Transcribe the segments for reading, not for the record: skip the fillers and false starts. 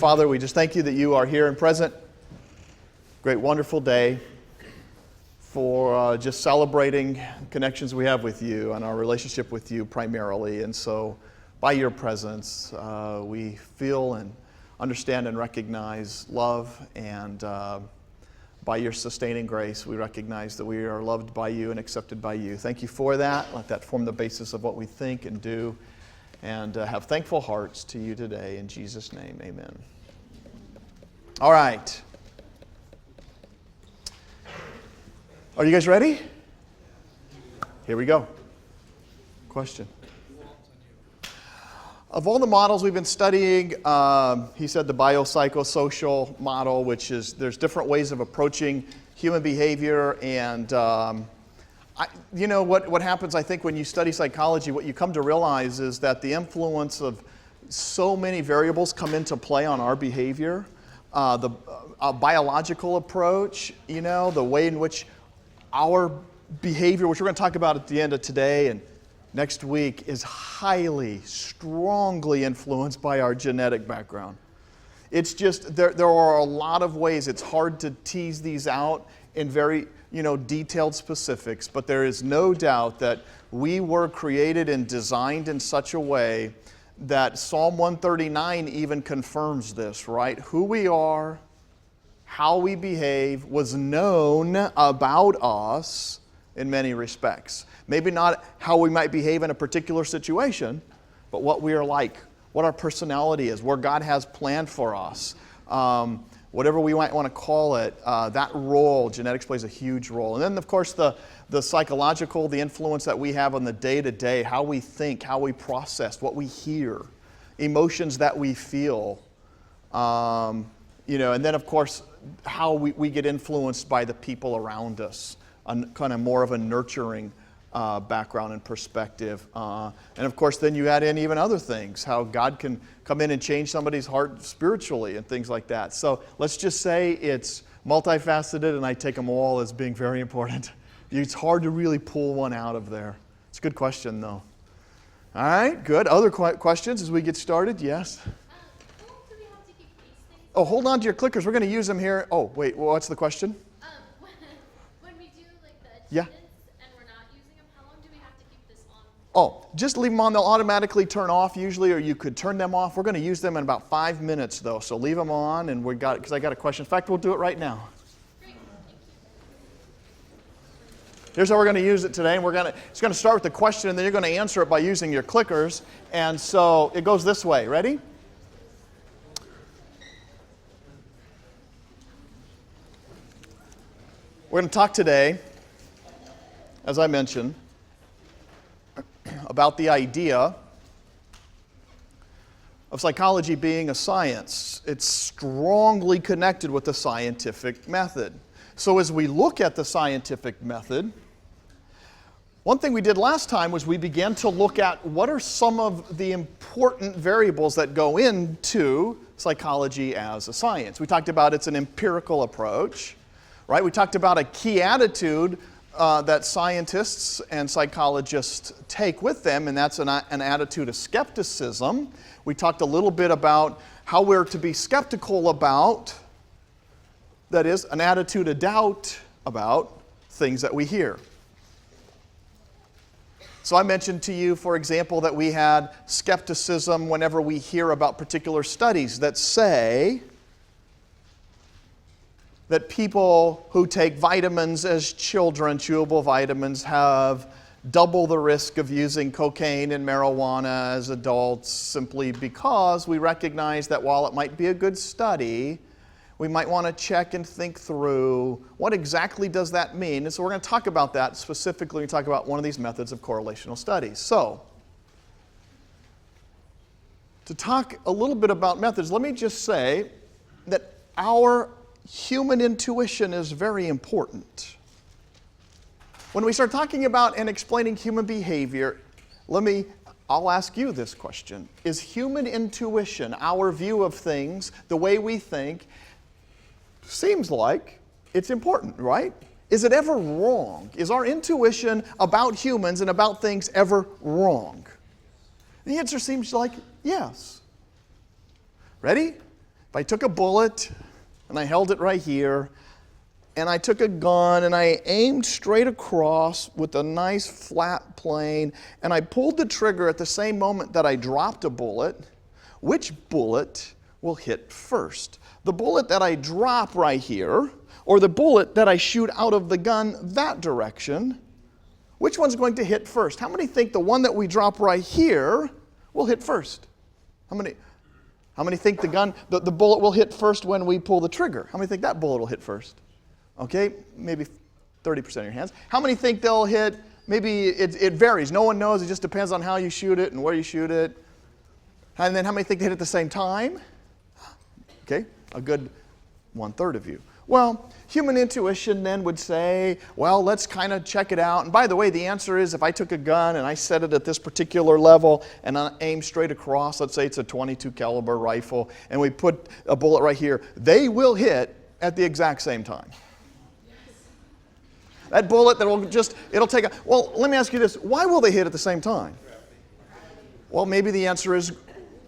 Father, we just thank you that you are here and present. Great, wonderful day for just celebrating connections we have with you and our relationship with you primarily. And so by your presence, we feel and understand and recognize love, and by your sustaining grace, we recognize that we are loved by you and accepted by you. Thank you for that. Let that form the basis of what we think and do, and have thankful hearts to you today. In Jesus' name, amen. All right. Are you guys ready? Here we go. Question. Of all the models we've been studying, he said the biopsychosocial model, which is there's different ways of approaching human behavior. And what happens, I think, when you study psychology, what you come to realize is that the influence of so many variables come into play on our behavior. The biological approach, the way in which our behavior, which we're going to talk about at the end of today and next week, is highly, strongly influenced by our genetic background. It's just, there are a lot of ways. It's hard to tease these out in very, detailed specifics, but there is no doubt that we were created and designed in such a way that Psalm 139 even confirms this, right? Who we are, how we behave was known about us in many respects. Maybe not how we might behave in a particular situation, but what we are like, what our personality is, where God has planned for us. Whatever we might want to call it, that role, genetics plays a huge role. And then, of course, the psychological, the influence that we have on the day-to-day, how we think, how we process, what we hear, emotions that we feel. And then, of course, how we get influenced by the people around us, kind of more of a nurturing background and perspective. And of course, then you add in even other things, how God can come in and change somebody's heart spiritually and things like that. So let's just say it's multifaceted, and I take them all as being very important. It's hard to really pull one out of there. It's a good question, though. All right, good. Other questions as we get started? Yes? How long do we have to keep these things? Oh, hold on to your clickers. We're going to use them here. Oh, wait, what's the question? When we do the Yeah. attendance and we're not using them, how long do we have to keep this on? Oh, just leave them on. They'll automatically turn off usually, or you could turn them off. We're going to use them in about 5 minutes, though, so leave them on, and because I got a question. In fact, we'll do it right now. Great, thank you. Here's how we're going to use it today. It's going to start with the question, and then you're going to answer it by using your clickers. And so it goes this way. Ready? We're going to talk today, as I mentioned, about the idea of psychology being a science. It's strongly connected with the scientific method. So as we look at the scientific method, one thing we did last time was we began to look at what are some of the important variables that go into psychology as a science. We talked about it's an empirical approach, right? We talked about a key attitude that scientists and psychologists take with them, and that's an attitude of skepticism. We talked a little bit about how we're to be skeptical about, that is, an attitude of doubt about things that we hear. So I mentioned to you, for example, that we had skepticism whenever we hear about particular studies that say that people who take vitamins as children, chewable vitamins, have double the risk of using cocaine and marijuana as adults, simply because we recognize that while it might be a good study, we might want to check and think through what exactly does that mean. And so we're going to talk about that specifically when we talk about one of these methods of correlational studies. So, to talk a little bit about methods, let me just say that our human intuition is very important. When we start talking about and explaining human behavior, I'll ask you this question. Is human intuition, our view of things, the way we think, seems like it's important, right? Is it ever wrong? Is our intuition about humans and about things ever wrong? The answer seems like yes. Ready? if I took a bullet and I held it right here, and I took a gun and I aimed straight across with a nice flat plane, and I pulled the trigger at the same moment that I dropped a bullet, which bullet will hit first? The bullet that I drop right here, or the bullet that I shoot out of the gun that direction? Which one's going to hit first? How many think the one that we drop right here will hit first? How many think the bullet will hit first when we pull the trigger? How many think that bullet will hit first? Okay, maybe 30% of your hands. How many think they'll hit? Maybe it varies. No one knows. It just depends on how you shoot it and where you shoot it. And then how many think they hit at the same time? Okay, a good 1/3 of you. Well, human intuition then would say, well, let's kind of check it out. And by the way, the answer is if I took a gun and I set it at this particular level and I aim straight across, let's say it's a .22 caliber rifle, and we put a bullet right here, they will hit at the exact same time. That bullet that will it'll take a, well, let me ask you this. Why will they hit at the same time? Well, maybe the answer is,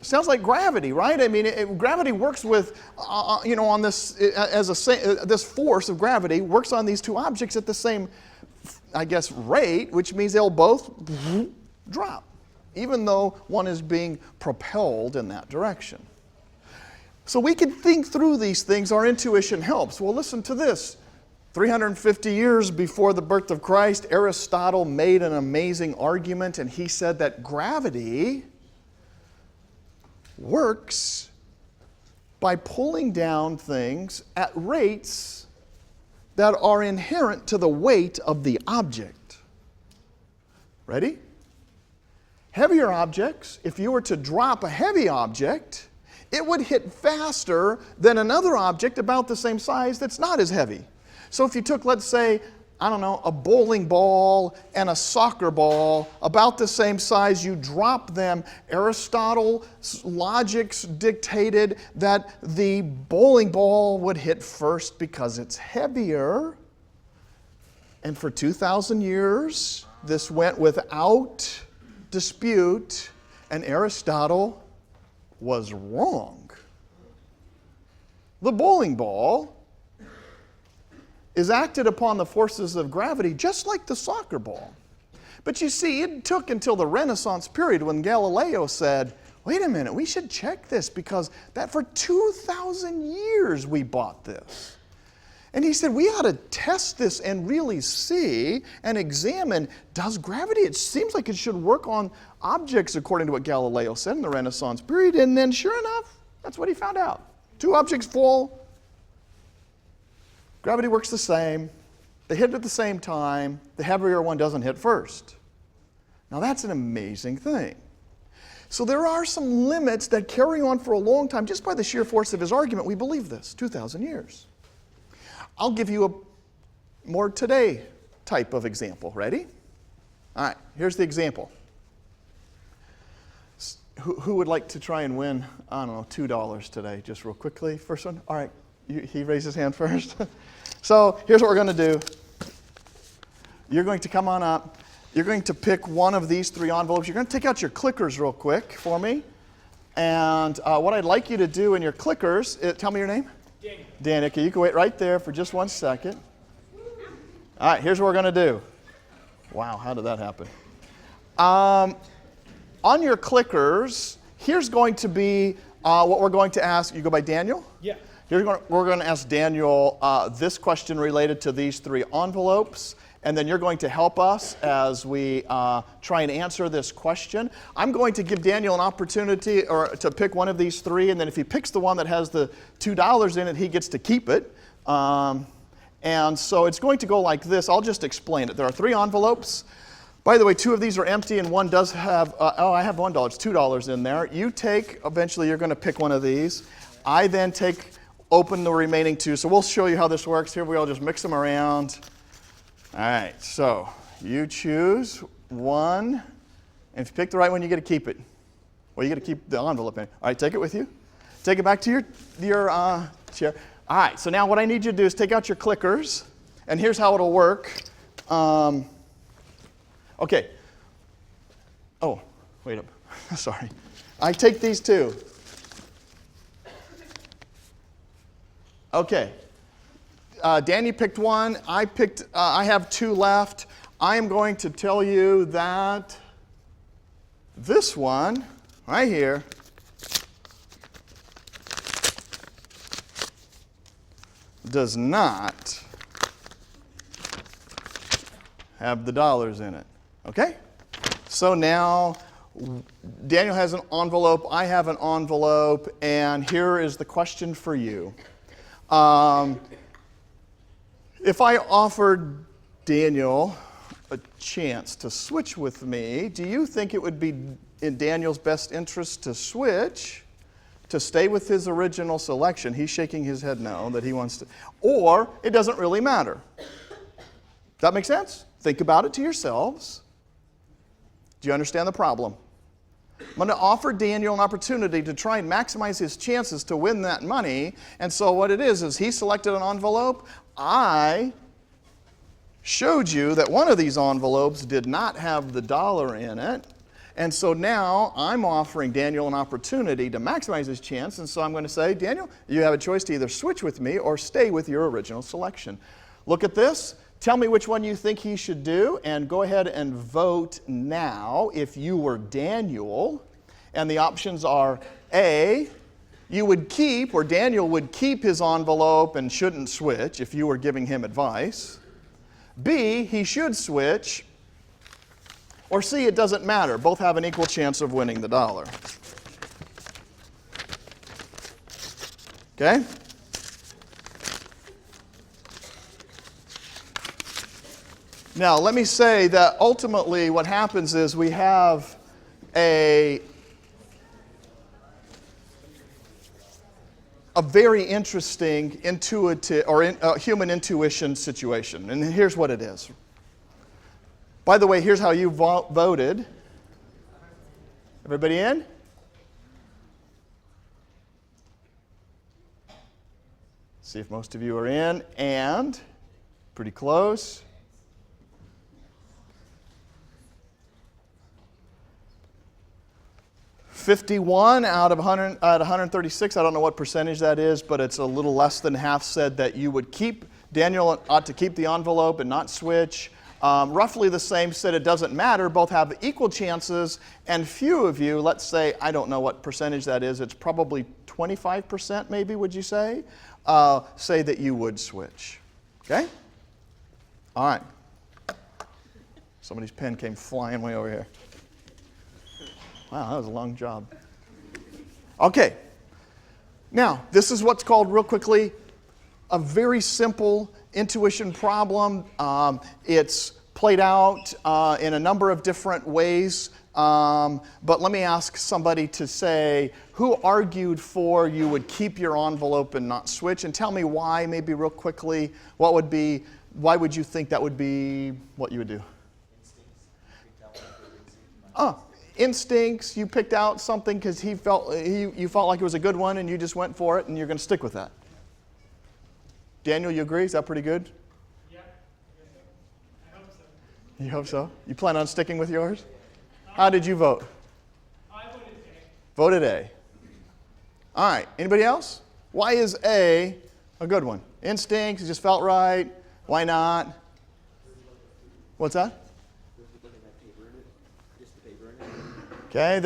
sounds like gravity, right? I mean, gravity works with, on this, this force of gravity works on these two objects at the same, I guess, rate, which means they'll both drop, even though one is being propelled in that direction. So we can think through these things. Our intuition helps. Well, listen to this. 350 years before the birth of Christ, Aristotle made an amazing argument, and he said that gravity works by pulling down things at rates that are inherent to the weight of the object. Ready? Heavier objects, if you were to drop a heavy object, it would hit faster than another object about the same size that's not as heavy. So if you took, let's say, I don't know, a bowling ball and a soccer ball about the same size, you drop them, Aristotle's logics dictated that the bowling ball would hit first because it's heavier. And for 2,000 years, this went without dispute, and Aristotle was wrong. The bowling ball is acted upon the forces of gravity just like the soccer ball. But you see, it took until the Renaissance period when Galileo said, wait a minute, we should check this because that for 2,000 years we bought this. And he said, we ought to test this and really see and examine, does gravity, it seems like it should work on objects according to what Galileo said in the Renaissance period. And then sure enough, that's what he found out. Two objects fall. Gravity works the same. They hit at the same time. The heavier one doesn't hit first. Now that's an amazing thing. So there are some limits that carry on for a long time. Just by the sheer force of his argument, we believe this, 2,000 years. I'll give you a more today type of example. Ready? All right, here's the example. Who would like to try and win, I don't know, $2 today, just real quickly? First one? All right, he raised his hand first. So here's what we're going to do. You're going to come on up. You're going to pick one of these three envelopes. You're going to take out your clickers real quick for me. And what I'd like you to do in your clickers, tell me your name? Daniel. Daniel, okay, you can wait right there for just 1 second. All right, here's what we're going to do. Wow, how did that happen? On your clickers, here's going to be what we're going to ask. You go by Daniel? Yeah. We're going to ask Daniel this question related to these three envelopes, and then you're going to help us as we try and answer this question. I'm going to give Daniel an opportunity to pick one of these three, and then if he picks the one that has the $2 in it, he gets to keep it. And so it's going to go like this. I'll just explain it. There are three envelopes. By the way, two of these are empty, and one does have, I have $1. It's $2 in there. You take, eventually you're going to pick one of these. I then open the remaining two. So we'll show you how this works. Here I'll just mix them around. All right, so you choose one, and if you pick the right one, you get to keep it. Well, you get to keep the envelope in. All right, take it with you. Take it back to your chair. All right, so now what I need you to do is take out your clickers, and here's how it'll work. Okay. Oh, wait up. Sorry. I take these two. Okay. Danny picked one. I have two left. I am going to tell you that this one right here does not have the dollars in it. Okay? So now Daniel has an envelope, I have an envelope, and here is the question for you. If I offered Daniel a chance to switch with me, do you think it would be in Daniel's best interest to switch, to stay with his original selection? He's shaking his head no, that he wants to. Or it doesn't really matter. Does that make sense? Think about it to yourselves. Do you understand the problem? I'm going to offer Daniel an opportunity to try and maximize his chances to win that money. And so what it is he selected an envelope. I showed you that one of these envelopes did not have the dollar in it. And so now I'm offering Daniel an opportunity to maximize his chance. And so I'm going to say, Daniel, you have a choice to either switch with me or stay with your original selection. Look at this. Tell me which one you think he should do, and go ahead and vote now if you were Daniel. And the options are A, you would keep, or Daniel would keep his envelope and shouldn't switch if you were giving him advice. B, he should switch. Or C, it doesn't matter. Both have an equal chance of winning the dollar. Okay? Now, let me say that ultimately what happens is we have a very interesting human intuition situation. And here's what it is. By the way, here's how you voted. Everybody in? See if most of you are in, and pretty close. 51 out of 136, I don't know what percentage that is, but it's a little less than half said that you would keep, Daniel ought to keep the envelope and not switch. Roughly the same said it doesn't matter, both have equal chances, and few of you, let's say, I don't know what percentage that is, it's probably 25% maybe, would you say that you would switch. Okay? All right. Somebody's pen came flying way over here. Wow, that was a long job. Okay. Now, this is what's called, real quickly, a very simple intuition problem. It's played out in a number of different ways. But let me ask somebody to say, who argued for you would keep your envelope and not switch? And tell me why, maybe real quickly. Why would you think that would be what you would do? Instincts. You picked out something because you felt like it was a good one and you just went for it and you're going to stick with that. Daniel, you agree? Is that pretty good? Yeah. I hope so. You hope so? You plan on sticking with yours? How did you vote? I voted A. Voted A. All right. Anybody else? Why is A a good one? Instincts. It just felt right. Why not? What's that? Okay,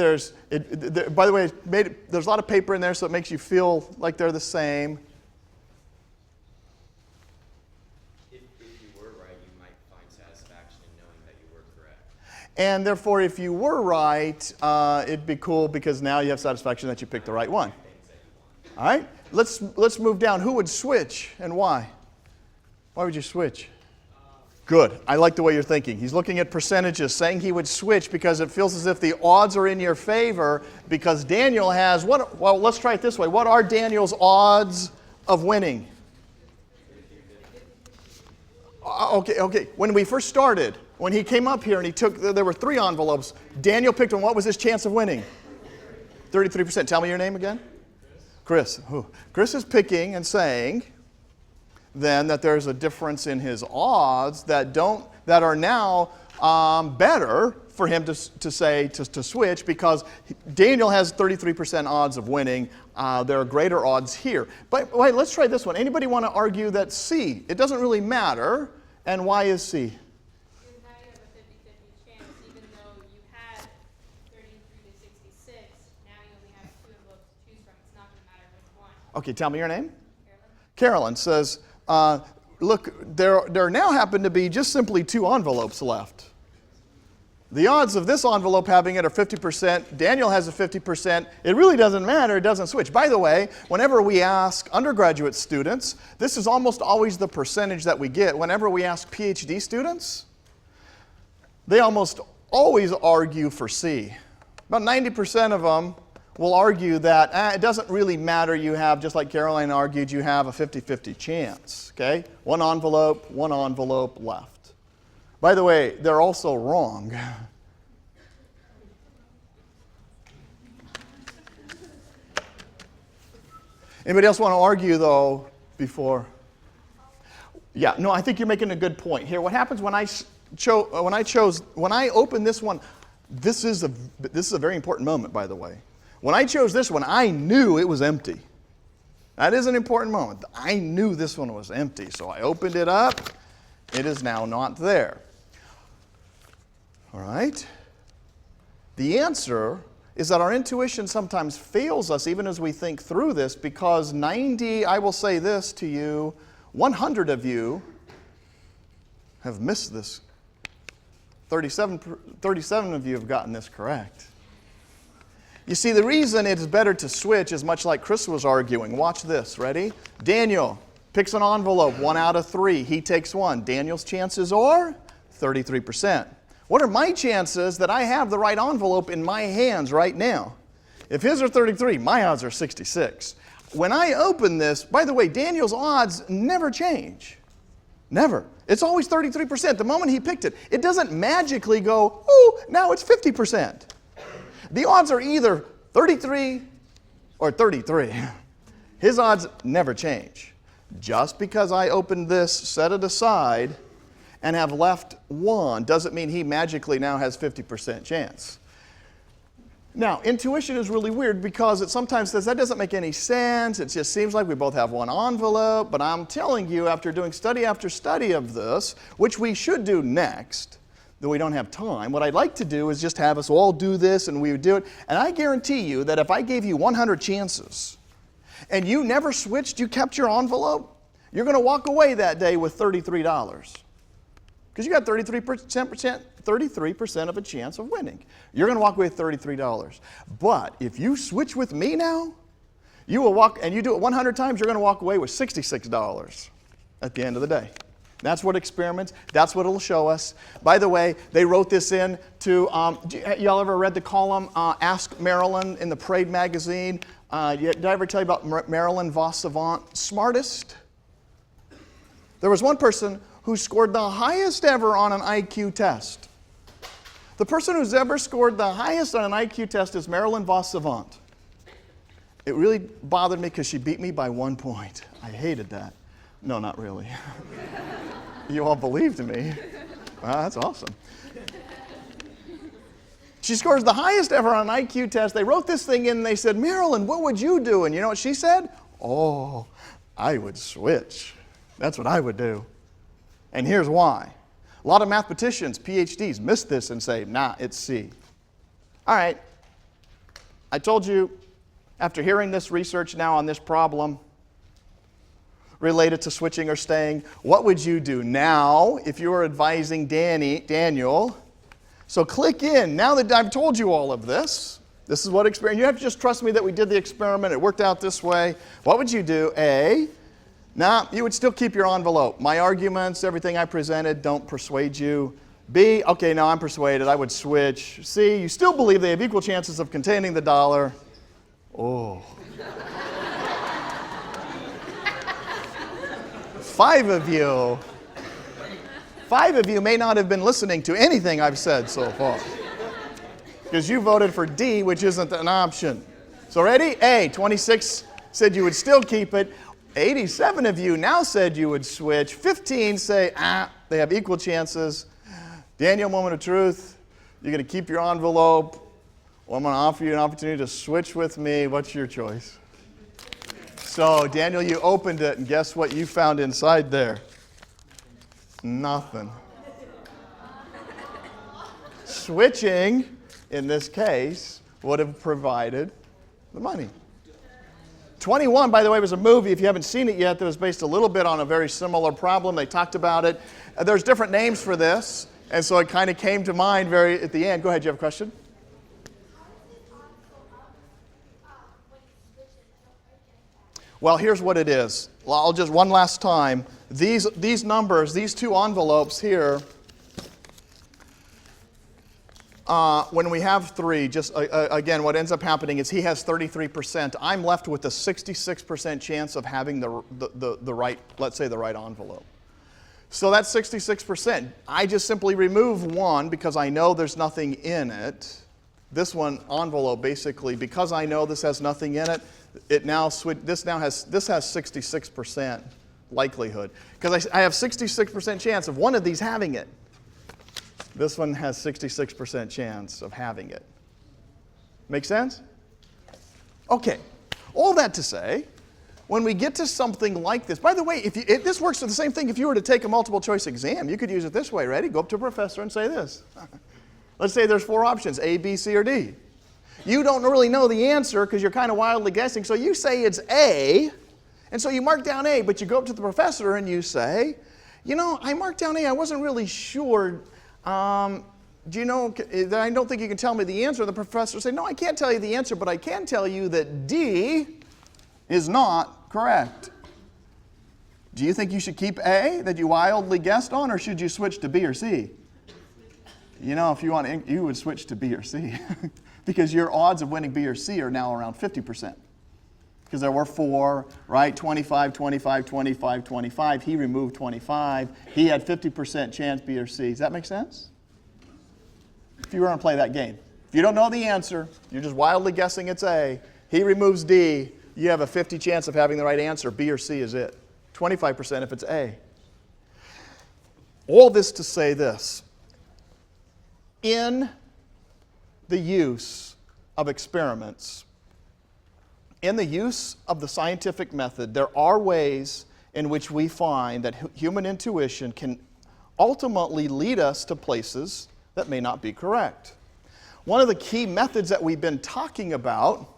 by the way, there's a lot of paper in there, so it makes you feel like they're the same. If you were right, you might find satisfaction in knowing that you were correct. And therefore, if you were right, it'd be cool because now you have satisfaction that you picked the right one. All right, let's move down. Who would switch and why? Why would you switch? Good. I like the way you're thinking. He's looking at percentages, saying he would switch because it feels as if the odds are in your favor because Daniel has, well, let's try it this way. What are Daniel's odds of winning? Okay. When we first started, when he came up here and there were 3 envelopes, Daniel picked one. What was his chance of winning? 33%. Tell me your name again. Chris. Chris is picking and saying then that there's a difference in his odds that are now better for him to say to switch because Daniel has 33% odds of winning. There are greater odds here. But wait, let's try this one. Anybody want to argue that C? It doesn't really matter. And why is C? Because now you have a 50-50 chance, even though you had 33 to 66, now you only have 2 envelopes to choose from. It's not going to matter which one. Okay, tell me your name. Carolyn? Carolyn says, look, there now happen to be just simply 2 envelopes left. The odds of this envelope having it are 50%. Daniel has a 50%. It really doesn't matter. It doesn't switch. By the way, whenever we ask undergraduate students, this is almost always the percentage that we get. Whenever we ask PhD students, they almost always argue for C. About 90% of them will argue that it doesn't really matter. You have, just like Caroline argued, you have a 50-50 chance. Okay? One envelope left. By the way, they're also wrong. Anybody else want to argue, though, before? Yeah, no, I think you're making a good point. Here, what happens when I open this one, this is a very important moment, by the way. When I chose this one, I knew it was empty. That is an important moment. I knew this one was empty, so I opened it up. It is now not there. All right? The answer is that our intuition sometimes fails us even as we think through this because I will say this to you, 100 of you have missed this. 37 of you have gotten this correct. You see, the reason it is better to switch is much like Chris was arguing. Watch this. Ready? Daniel picks an envelope, 1 out of 3. He takes 1. Daniel's chances are 33%. What are my chances that I have the right envelope in my hands right now? If his are 33, my odds are 66. When I open this, by the way, Daniel's odds never change. Never. It's always 33%. The moment he picked it, it doesn't magically go, oh, now it's 50%. The odds are either 33 or 33. His odds never change. Just because I opened this, set it aside, and have left 1 doesn't mean he magically now has 50% chance. Now, intuition is really weird because it sometimes says that doesn't make any sense. It just seems like we both have 1 envelope. But I'm telling you, after doing study after study of this, which we should do next, though we don't have time, what I'd like to do is just have us all do this and we would do it. And I guarantee you that if I gave you 100 chances and you never switched, you kept your envelope, you're going to walk away that day with $33. Because you got 33% of a chance of winning. You're going to walk away with $33. But if you switch with me now, you will walk, and you do it 100 times, you're going to walk away with $66 at the end of the day. That's what experiments, that's what it'll show us. By the way, they wrote this in to, y'all ever read the column, Ask Marilyn in the Parade magazine? Did I ever tell you about Marilyn Vos Savant, smartest? There was one person who scored the highest ever on an IQ test. The person who's ever scored the highest on an IQ test is Marilyn Vos Savant. It really bothered me because she beat me by 1 point. I hated that. No, not really. You all believed me. Wow, that's awesome. She scores the highest ever on an IQ test. They wrote this thing in and they said, Marilyn, what would you do? And you know what she said? Oh, I would switch. That's what I would do. And here's why. A lot of mathematicians, PhDs, miss this and say, nah, it's C. All right. I told you, after hearing this research now on this problem related to switching or staying, what would you do now if you were advising Daniel? So click in. Now that I've told you all of this, this is what experiment. You have to just trust me that we did the experiment. It worked out this way. What would you do? A, nah, you would still keep your envelope. My arguments, everything I presented, don't persuade you. B, okay, now I'm persuaded. I would switch. C, you still believe they have equal chances of containing the dollar. Oh. 5 of you may not have been listening to anything I've said so far. Because you voted for D, which isn't an option. So ready? A, 26 said you would still keep it. 87 of you now said you would switch. 15 say, they have equal chances. Daniel, moment of truth. You're going to keep your envelope, or I'm going to offer you an opportunity to switch with me. What's your choice? So, Daniel, you opened it, and guess what you found inside there? Nothing. Switching, in this case, would have provided the money. 21, by the way, was a movie, if you haven't seen it yet, that was based a little bit on a very similar problem. They talked about it. There's different names for this, and so it kind of came to mind very at the end. Go ahead, you have a question? Well, here's what it is. I'll just one last time. These numbers, these two envelopes here, when we have three, just again, what ends up happening is he has 33%. I'm left with a 66% chance of having the right, let's say the right envelope. So that's 66%. I just simply remove one because I know there's nothing in it. This one envelope basically, because I know this has nothing in it, this has 66% likelihood. Because I have 66% chance of one of these having it. This one has 66% chance of having it. Make sense? Okay. All that to say, when we get to something like this, by the way, this works for the same thing if you were to take a multiple choice exam. You could use it this way. Ready? Go up to a professor and say this. Let's say there's 4 options, A, B, C, or D. You don't really know the answer because you're kind of wildly guessing, so you say it's A, and so you mark down A, but you go up to the professor and you say, I marked down A, I wasn't really sure. Do you know, I don't think you can tell me the answer. The professor said, no, I can't tell you the answer, but I can tell you that D is not correct. Do you think you should keep A that you wildly guessed on, or should you switch to B or C? If you want, you would switch to B or C because your odds of winning B or C are now around 50%. Because there were 4, right? 25, 25, 25, 25. He removed 25. He had 50% chance B or C. Does that make sense? If you were going to play that game. If you don't know the answer, you're just wildly guessing it's A. He removes D. You have a 50 chance of having the right answer. B or C is it. 25% if it's A. All this to say this. In the use of experiments, in the use of the scientific method, there are ways in which we find that human intuition can ultimately lead us to places that may not be correct. One of the key methods that we've been talking about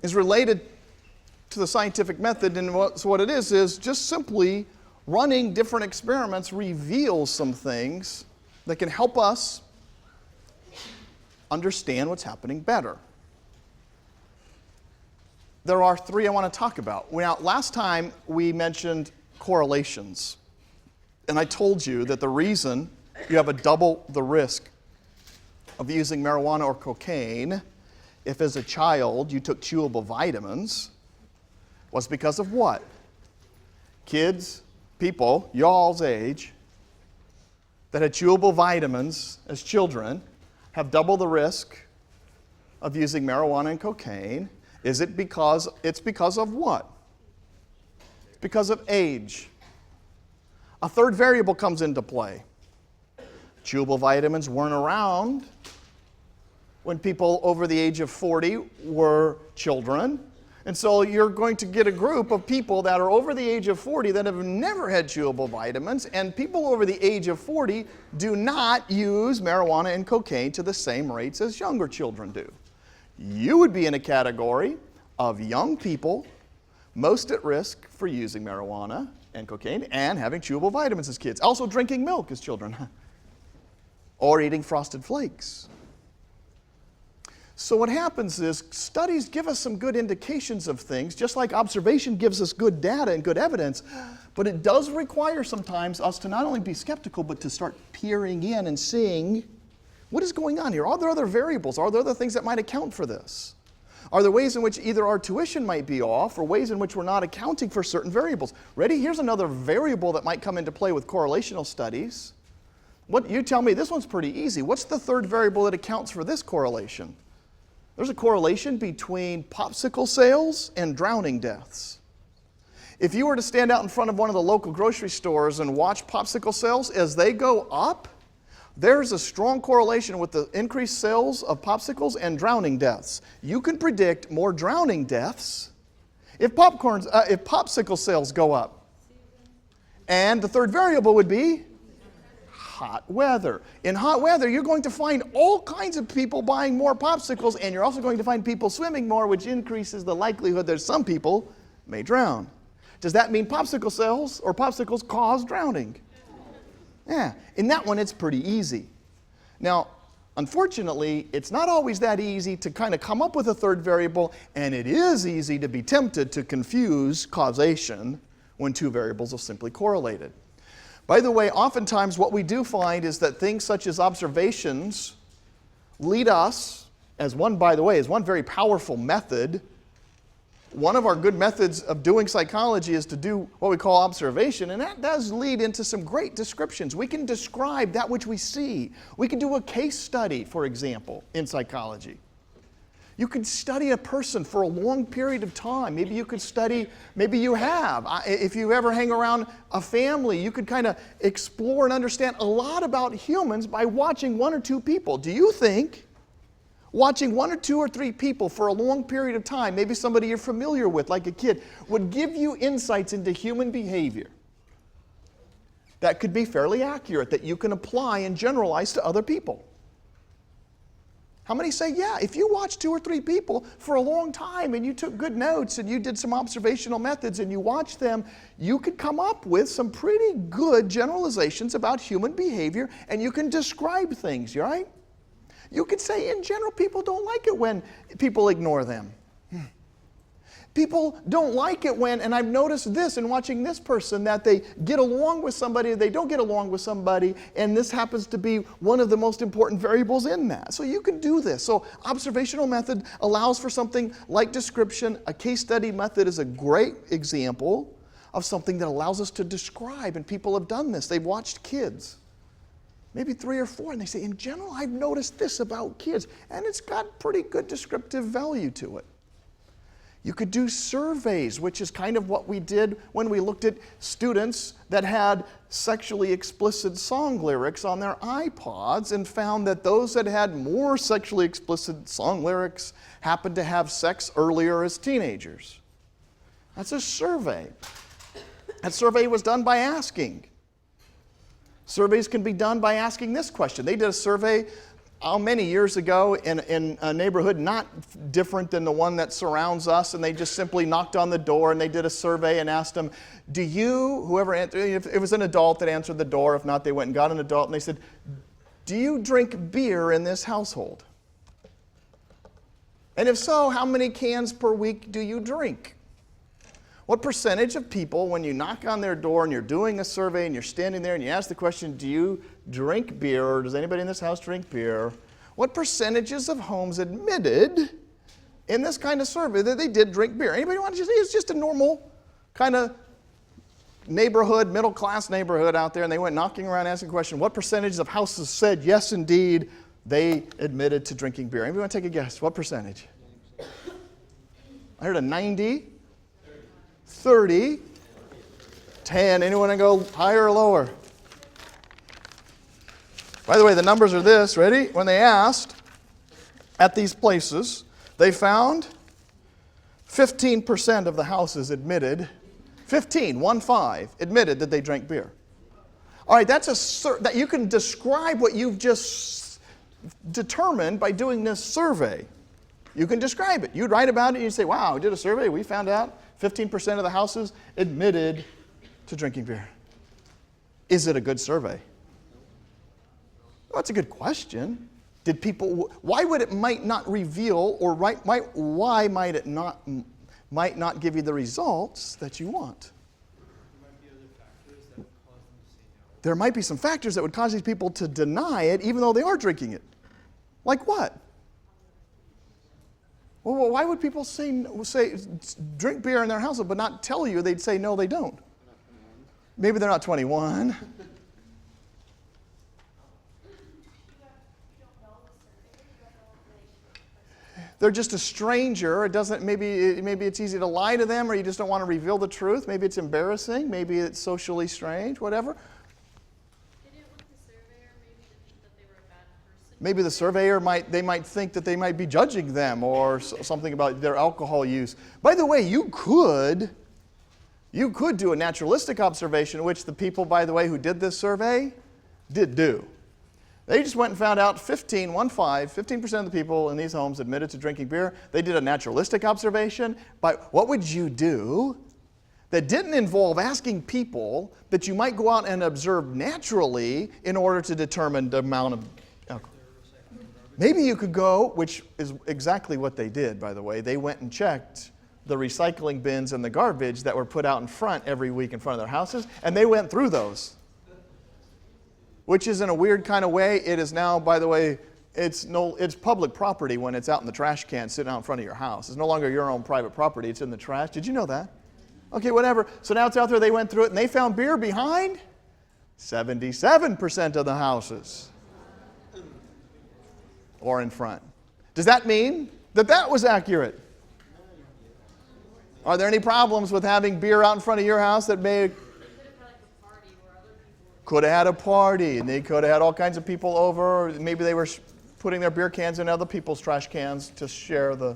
is related to the scientific method, and what it is just simply running different experiments reveals some things that can help us understand what's happening better. There are 3 I want to talk about. Now, last time we mentioned correlations. And I told you that the reason you have a double the risk of using marijuana or cocaine if as a child you took chewable vitamins was because of what? Kids, people, y'all's age, that had chewable vitamins as children have double the risk of using marijuana and cocaine. It's because of what? It's because of age. A third variable comes into play. Chewable vitamins weren't around when people over the age of 40 were children. And so you're going to get a group of people that are over the age of 40 that have never had chewable vitamins, and people over the age of 40 do not use marijuana and cocaine to the same rates as younger children do. You would be in a category of young people most at risk for using marijuana and cocaine and having chewable vitamins as kids. Also drinking milk as children. Or eating Frosted Flakes. So what happens is studies give us some good indications of things, just like observation gives us good data and good evidence, but it does require sometimes us to not only be skeptical, but to start peering in and seeing what is going on here. Are there other variables? Are there other things that might account for this? Are there ways in which either our tuition might be off or ways in which we're not accounting for certain variables? Ready? Here's another variable that might come into play with correlational studies. What you tell me, this one's pretty easy. What's the third variable that accounts for this correlation? There's a correlation between popsicle sales and drowning deaths. If you were to stand out in front of one of the local grocery stores and watch popsicle sales, as they go up, there's a strong correlation with the increased sales of popsicles and drowning deaths. You can predict more drowning deaths if popsicle sales go up. And the third variable would be hot weather. In hot weather, you're going to find all kinds of people buying more popsicles, and you're also going to find people swimming more, which increases the likelihood that some people may drown. Does that mean popsicle sales or popsicles cause drowning? Yeah, in that one, it's pretty easy. Now, unfortunately, it's not always that easy to kind of come up with a third variable, and it is easy to be tempted to confuse causation when two variables are simply correlated. By the way, oftentimes what we do find is that things such as observations lead us, as one very powerful method. One of our good methods of doing psychology is to do what we call observation, and that does lead into some great descriptions. We can describe that which we see. We can do a case study, for example, in psychology. You could study a person for a long period of time. Maybe you could study, maybe you have. If you ever hang around a family, you could kind of explore and understand a lot about humans by watching one or two people. Do you think watching one or two or three people for a long period of time, maybe somebody you're familiar with, like a kid, would give you insights into human behavior that could be fairly accurate, that you can apply and generalize to other people? How many say, yeah, if you watched two or three people for a long time and you took good notes and you did some observational methods and you watched them, you could come up with some pretty good generalizations about human behavior, and you can describe things, right? You could say, in general, people don't like it when people ignore them. People don't like it when, and I've noticed this in watching this person, that they get along with somebody, they don't get along with somebody, and this happens to be one of the most important variables in that. So you can do this. So observational method allows for something like description. A case study method is a great example of something that allows us to describe, and people have done this. They've watched kids, maybe 3 or 4, and they say, in general, I've noticed this about kids, and it's got pretty good descriptive value to it. You could do surveys, which is kind of what we did when we looked at students that had sexually explicit song lyrics on their iPods, and found that those that had more sexually explicit song lyrics happened to have sex earlier as teenagers. That's a survey. That survey was done by asking. Surveys can be done by asking this question. They did a survey many years ago in a neighborhood not different than the one that surrounds us, and they just simply knocked on the door and they did a survey and asked them, do you, whoever answered, if it was an adult that answered the door, if not they went and got an adult, and they said, do you drink beer in this household? And if so, how many cans per week do you drink? What percentage of people, when you knock on their door and you're doing a survey and you're standing there and you ask the question, do you drink beer, or does anybody in this house drink beer? What percentages of homes admitted in this kind of survey that they did drink beer? Anybody want to just say it's just a normal kind of neighborhood, middle-class neighborhood out there, and they went knocking around asking the question, what percentage of houses said, yes, indeed, they admitted to drinking beer? Anybody want to take a guess? What percentage? I heard a 90. 30, 10. Anyone want to go higher or lower? By the way, the numbers are this. Ready? When they asked at these places, they found 15% of the houses admitted, 1.5, admitted that they drank beer. All right, that you can describe what you've just determined by doing this survey. You can describe it. You'd write about it and you'd say, wow, we did a survey, we found out 15% of the houses admitted to drinking beer. Is it a good survey? Well, that's a good question. Why would it might not reveal, or why might it not give you the results that you want? There might be some factors that would cause these people to deny it even though they are drinking it. Like what? Well, why would people say drink beer in their household but not tell you? They'd say no, they don't. Maybe they're not 21. they're just a stranger. It doesn't, maybe it's easy to lie to them, or you just don't want to reveal the truth. Maybe it's embarrassing. Maybe it's socially strange, whatever. They didn't want the surveyor maybe to think that they were a bad person. Maybe the surveyor might think that they might be judging them or something about their alcohol use. By the way, you could do a naturalistic observation, which the people, by the way, who did this survey did do. They just went and found out 15% of the people in these homes admitted to drinking beer. They did a naturalistic observation. But what would you do that didn't involve asking people that you might go out and observe naturally in order to determine the amount of alcohol? Maybe you could go, which is exactly what they did, by the way. They went and checked the recycling bins and the garbage that were put out in front every week in front of their houses, and they went through those. Which is, in a weird kind of way, it is now, by the way, it's public property when it's out in the trash can sitting out in front of your house. It's no longer your own private property. It's in the trash. Did you know that? Okay, whatever. So now it's out there. They went through it, and they found beer behind 77% of the houses. Or in front. Does that mean that that was accurate? Are there any problems with having beer out in front of your house that may... Could have had a party, and they could have had all kinds of people over. Maybe they were putting their beer cans in other people's trash cans to share the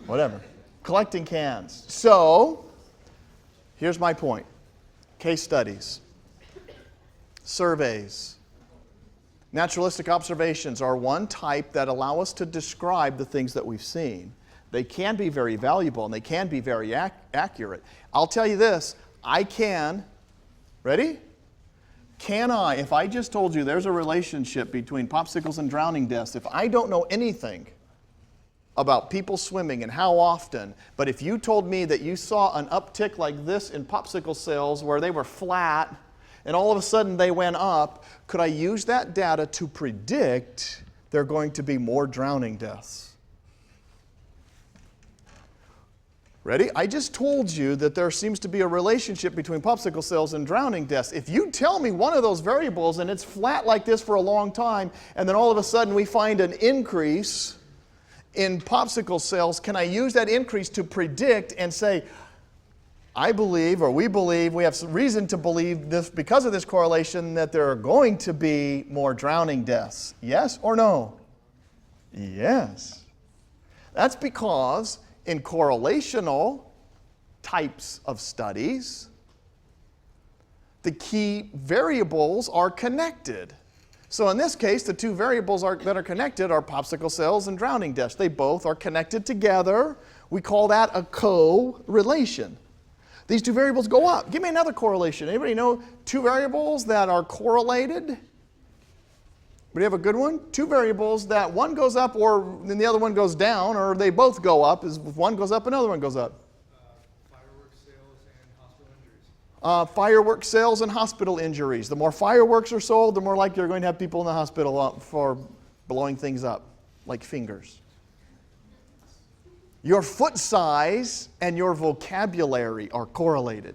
whatever. Collecting cans. So, here's my point. Case studies, surveys, naturalistic observations are one type that allow us to describe the things that we've seen. They can be very valuable, and they can be very accurate. I'll tell you this, I can... Ready? Can I, if I just told you there's a relationship between popsicles and drowning deaths, if I don't know anything about people swimming and how often, but if you told me that you saw an uptick like this in popsicle sales where they were flat and all of a sudden they went up, could I use that data to predict there are going to be more drowning deaths? Ready? I just told you that there seems to be a relationship between popsicle sales and drowning deaths. If you tell me one of those variables and it's flat like this for a long time, and then all of a sudden we find an increase in popsicle sales, can I use that increase to predict and say, I believe, or we believe, we have some reason to believe this because of this correlation that there are going to be more drowning deaths? Yes or no? Yes. That's because in correlational types of studies, the key variables are connected. So in this case, the two variables that are connected are popsicle sales and drowning deaths. They both are connected together. We call that a correlation. These two variables go up. Give me another correlation. Anybody know two variables that are correlated? Do you have a good one? Two variables that one goes up or then the other one goes down, or they both go up. If one goes up, another one goes up. Fireworks sales and hospital injuries. Fireworks sales and hospital injuries. The more fireworks are sold, the more likely you're going to have people in the hospital for blowing things up, like fingers. Your foot size and your vocabulary are correlated.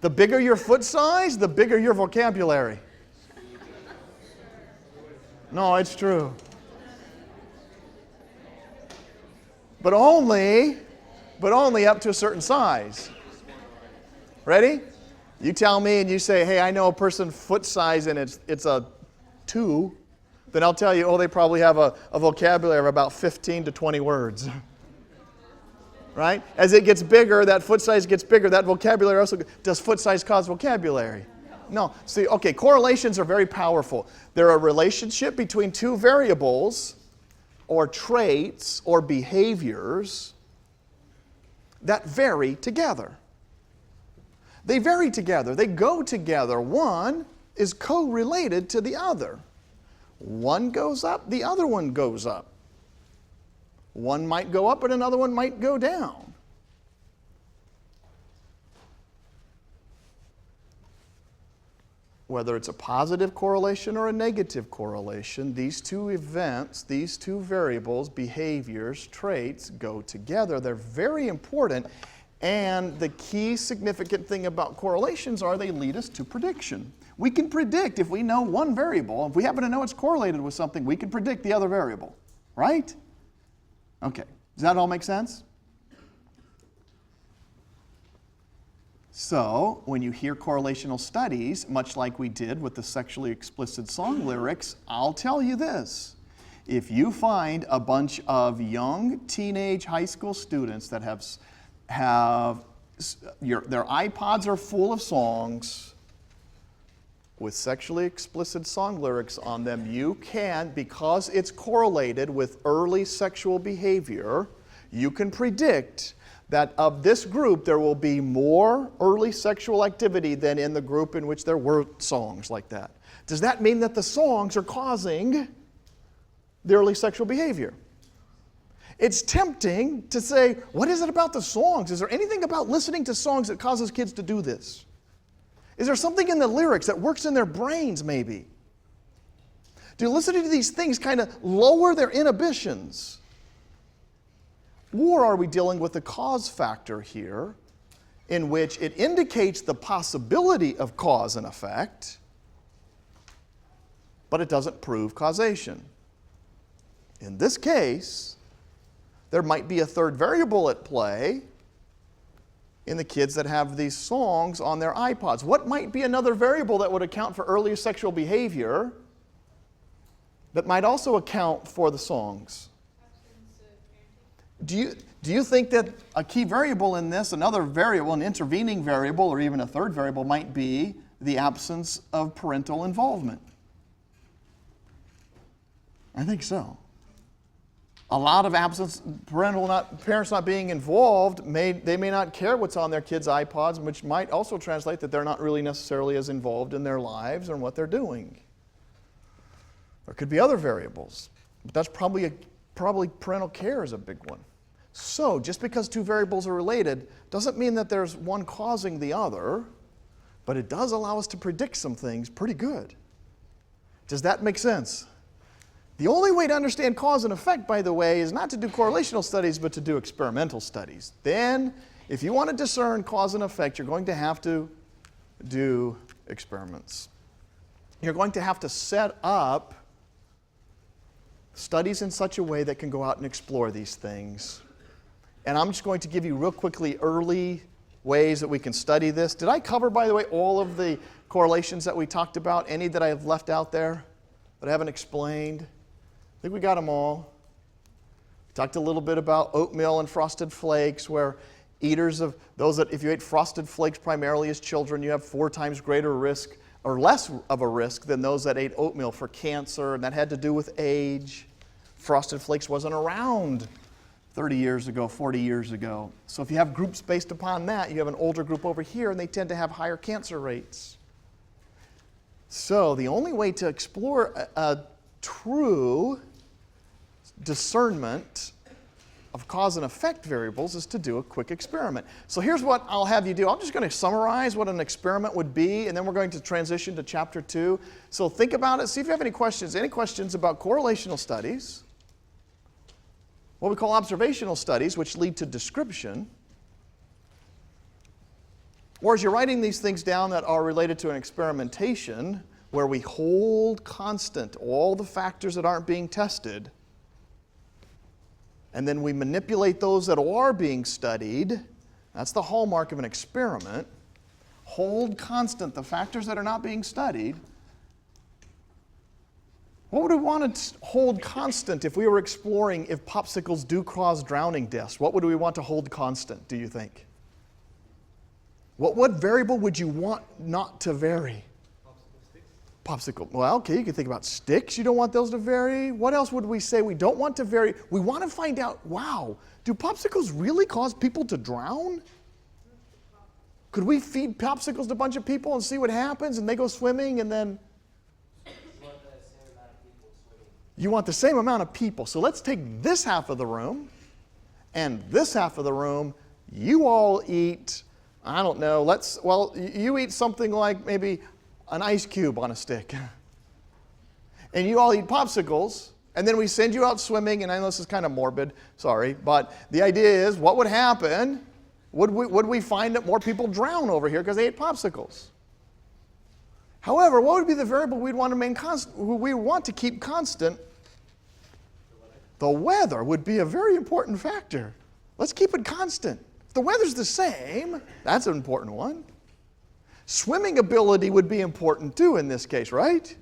The bigger your foot size, the bigger your vocabulary. No, it's true. But only up to a certain size. Ready? You tell me and you say, hey, I know a person's foot size and it's a 2. Then I'll tell you, oh, they probably have a vocabulary of about 15 to 20 words. Right? As it gets bigger, that foot size gets bigger. That vocabulary also, does foot size cause vocabulary? No. See, okay, correlations are very powerful. They're a relationship between two variables or traits or behaviors that vary together. They vary together. They go together. One is co-related to the other. One goes up, the other one goes up. One might go up, but another one might go down. Whether it's a positive correlation or a negative correlation, these two events, these two variables, behaviors, traits, go together. They're very important, and the key significant thing about correlations are they lead us to prediction. We can predict if we know one variable. If we happen to know it's correlated with something, we can predict the other variable, right? Okay, does that all make sense? So, when you hear correlational studies, much like we did with the sexually explicit song lyrics, I'll tell you this. If you find a bunch of young teenage high school students that their iPods are full of songs with sexually explicit song lyrics on them, you can, because it's correlated with early sexual behavior, you can predict that of this group there will be more early sexual activity than in the group in which there were songs like that. Does that mean that the songs are causing the early sexual behavior? It's tempting to say, what is it about the songs? Is there anything about listening to songs that causes kids to do this? Is there something in the lyrics that works in their brains maybe? Do listening to these things kind of lower their inhibitions? Or are we dealing with a cause factor here in which it indicates the possibility of cause and effect, but it doesn't prove causation? In this case, there might be a third variable at play in the kids that have these songs on their iPods. What might be another variable that would account for early sexual behavior that might also account for the songs? Do you think that a key variable in this, another variable, an intervening variable, or even a third variable might be the absence of parental involvement? I think so. A lot of absence, parents not being involved, they may not care what's on their kids' iPods, which might also translate that they're not really necessarily as involved in their lives and what they're doing. There could be other variables, but that's probably parental care is a big one. So, just because two variables are related doesn't mean that there's one causing the other, but it does allow us to predict some things pretty good. Does that make sense? The only way to understand cause and effect, by the way, is not to do correlational studies, but to do experimental studies. Then, if you want to discern cause and effect, you're going to have to do experiments. You're going to have to set up studies in such a way that can go out and explore these things. And I'm just going to give you real quickly early ways that we can study this. Did I cover, by the way, all of the correlations that we talked about? Any that I have left out there that I haven't explained? I think we got them all. We talked a little bit about oatmeal and frosted flakes, where eaters of those that, if you ate frosted flakes primarily as children, you have 4 times greater risk or less of a risk than those that ate oatmeal for cancer, and that had to do with age. Frosted Flakes wasn't around 30 years ago, 40 years ago. So if you have groups based upon that, you have an older group over here, and they tend to have higher cancer rates. So the only way to explore a true discernment of cause and effect variables is to do a quick experiment. So here's what I'll have you do. I'm just going to summarize what an experiment would be, and then we're going to transition to chapter 2. So think about it. See if you have any questions. Any questions about correlational studies, what we call observational studies, which lead to description, or as you're writing these things down that are related to an experimentation, where we hold constant all the factors that aren't being tested, and then we manipulate those that are being studied. That's the hallmark of an experiment. Hold constant the factors that are not being studied. What would we want to hold constant if we were exploring if popsicles do cause drowning deaths? What would we want to hold constant, do you think? What variable would you want not to vary? Popsicle. Well, okay, you can think about sticks. You don't want those to vary. What else would we say we don't want to vary? We want to find out, wow, do popsicles really cause people to drown? Could we feed popsicles to a bunch of people and see what happens, and they go swimming, and then... You want the same amount of people. So let's take this half of the room and this half of the room. You all eat, I don't know, you eat something like maybe an ice cube on a stick. And you all eat popsicles, and then we send you out swimming, and I know this is kind of morbid, sorry, but the idea is, what would happen? Would we find that more people drown over here because they ate popsicles? However, what would be the variable we'd want to keep constant? The weather would be a very important factor. Let's keep it constant. If the weather's the same, that's an important one. Swimming ability would be important too in this case, right?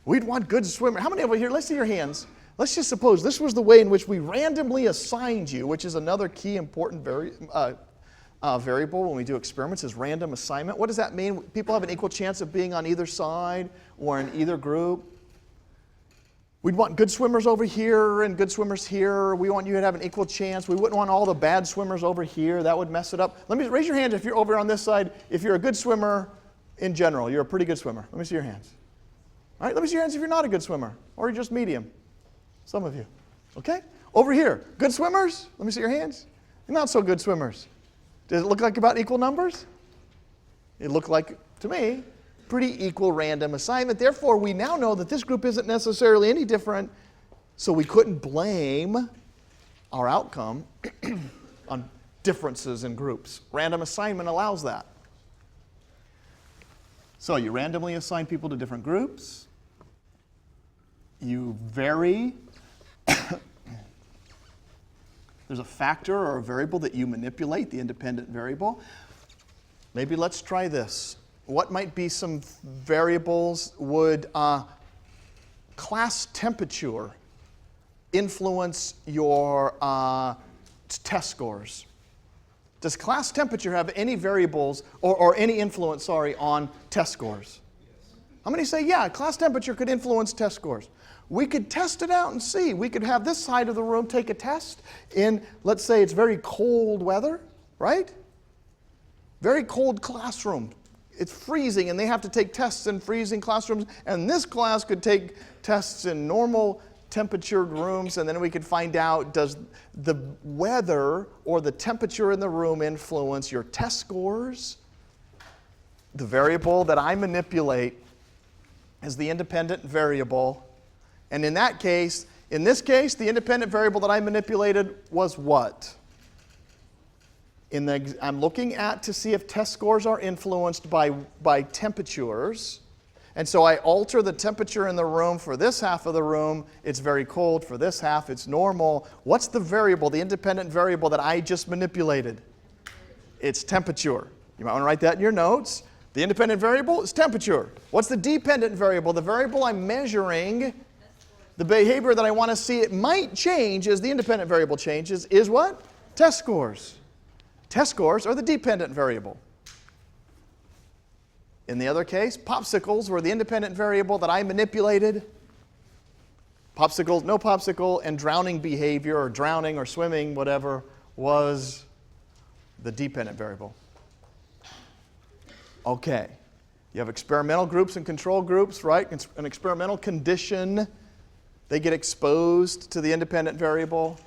We'd want good swimmer. How many over here? Let's see your hands. Let's just suppose this was the way in which we randomly assigned you, which is another key important variable when we do experiments, is random assignment. What does that mean? People have an equal chance of being on either side or in either group. We'd want good swimmers over here and good swimmers here. We want you to have an equal chance. We wouldn't want all the bad swimmers over here. That would mess it up. Let me raise your hand if you're over on this side. If you're a good swimmer in general, you're a pretty good swimmer. Let me see your hands. All right, let me see your hands if you're not a good swimmer or you're just medium. Some of you. Okay? Over here, good swimmers? Let me see your hands. You're not so good swimmers. Does it look like about equal numbers? It looked like, to me, pretty equal random assignment. Therefore, we now know that this group isn't necessarily any different, so we couldn't blame our outcome on differences in groups. Random assignment allows that. So you randomly assign people to different groups. You vary. There's a factor or a variable that you manipulate, the independent variable. Maybe let's try this. What might be some variables? Would class temperature influence your test scores? Does class temperature have any variables or any influence, on test scores? How many say, yeah, class temperature could influence test scores? We could test it out and see. We could have this side of the room take a test in, let's say it's very cold weather, right? Very cold classroom. It's freezing and they have to take tests in freezing classrooms, and this class could take tests in normal temperatured rooms, and then we could find out, does the weather or the temperature in the room influence your test scores? The variable that I manipulate is the independent variable. And in that case, in this case, the independent variable that I manipulated was what? I'm looking at to see if test scores are influenced by temperatures. And so I alter the temperature in the room. For this half of the room, it's very cold. For this half, it's normal. What's the variable, the independent variable that I just manipulated? It's temperature. You might want to write that in your notes. The independent variable is temperature. What's the dependent variable? The variable I'm measuring, the behavior that I want to see it might change as the independent variable changes, is what? Test scores. Test scores are the dependent variable. In the other case, popsicles were the independent variable that I manipulated. Popsicles, no popsicle, and drowning behavior, or drowning or swimming, whatever, was the dependent variable. Okay. You have experimental groups and control groups, right? An experimental condition, they get exposed to the independent variable,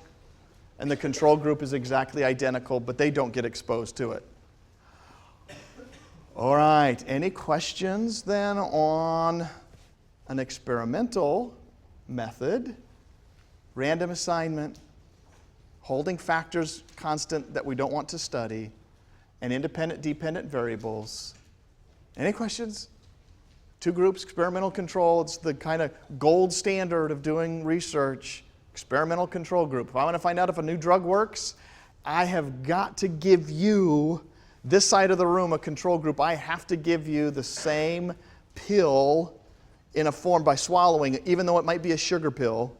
and the control group is exactly identical, but they don't get exposed to it. All right, any questions then on an experimental method, random assignment, holding factors constant that we don't want to study, and independent, dependent variables? Any questions? Two groups, experimental control, it's the kind of gold standard of doing research. Experimental control group. If I want to find out if a new drug works, I have got to give you, this side of the room, a control group. I have to give you the same pill in a form by swallowing it, even though it might be a sugar pill.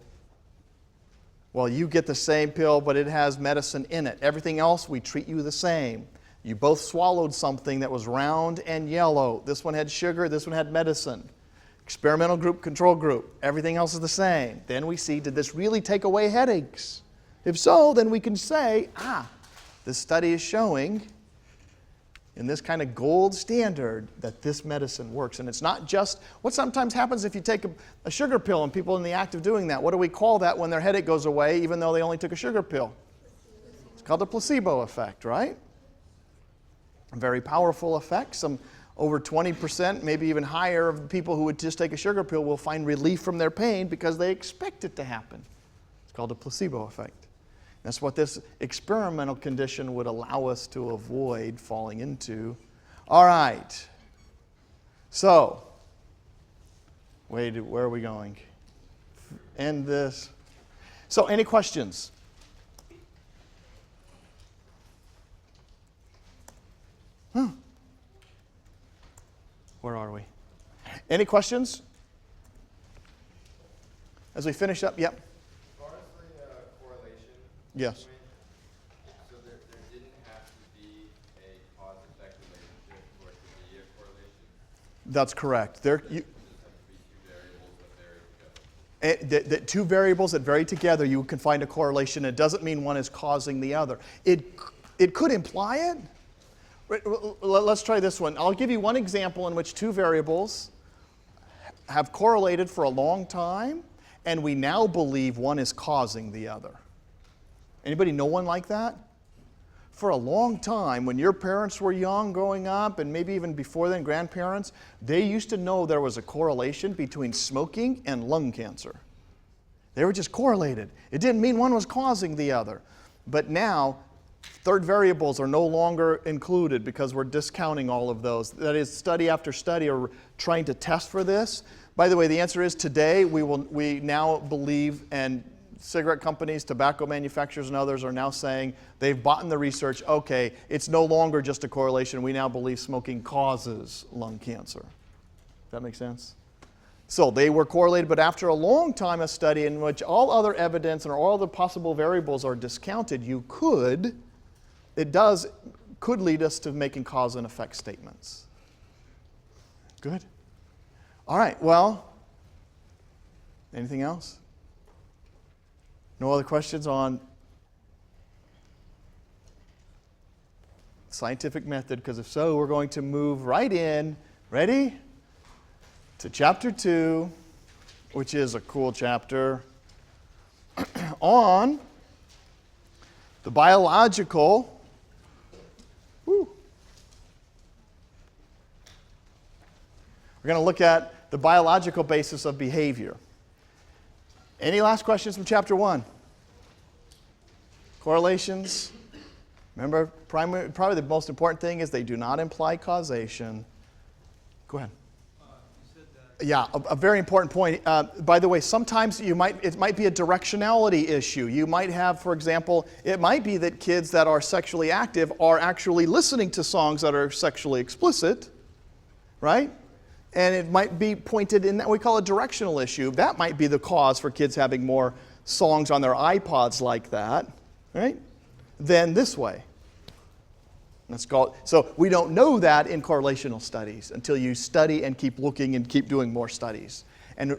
Well, you get the same pill, but it has medicine in it. Everything else, we treat you the same. You both swallowed something that was round and yellow. This one had sugar, this one had medicine. Experimental group, control group. Everything else is the same. Then we see, did this really take away headaches? If so, then we can say, this study is showing in this kind of gold standard that this medicine works. And it's not just what sometimes happens if you take a sugar pill and people in the act of doing that. What do we call that when their headache goes away even though they only took a sugar pill? It's called the placebo effect, right? A very powerful effect. Some over 20%, maybe even higher, of the people who would just take a sugar pill will find relief from their pain because they expect it to happen. It's called a placebo effect. That's what this experimental condition would allow us to avoid falling into. All right. So, where are we going? End this. So any questions? Where are we? Any questions? As we finish up, yep. As far as the correlation, Yes. so there didn't have to be a cause-effect relationship for it to be a correlation. That's correct. There, you, There just have to be two variables that vary together. the two variables that vary together, you can find a correlation. It doesn't mean one is causing the other. It could imply it. Let's try this one. I'll give you one example in which two variables have correlated for a long time, and we now believe one is causing the other. Anybody know one like that? For a long time, when your parents were young growing up, and maybe even before then, grandparents, they used to know there was a correlation between smoking and lung cancer. They were just correlated. It didn't mean one was causing the other. But now, third variables are no longer included because we're discounting all of those. That is, study after study are trying to test for this. By the way, the answer is today we now believe, and cigarette companies, tobacco manufacturers, and others are now saying they've bought in the research, okay, it's no longer just a correlation. We now believe smoking causes lung cancer. Does that make sense? So they were correlated, but after a long time of study in which all other evidence and all the possible variables are discounted, could lead us to making cause and effect statements. Good. All right, well, anything else? No other questions on scientific method? Because if so, we're going to move right in, ready, to chapter 2, which is a cool chapter, on the biological. We're going to look at the biological basis of behavior. Any last questions from chapter 1? Correlations. Remember, probably the most important thing is they do not imply causation. Go ahead. You said that Yeah, a very important point. By the way, sometimes it might be a directionality issue. You might have, for example, it might be that kids that are sexually active are actually listening to songs that are sexually explicit, right? And it might be pointed in that we call a directional issue. That might be the cause for kids having more songs on their iPods like that, right? Than this way. Let's call it. So we don't know that in correlational studies until you study and keep looking and keep doing more studies. And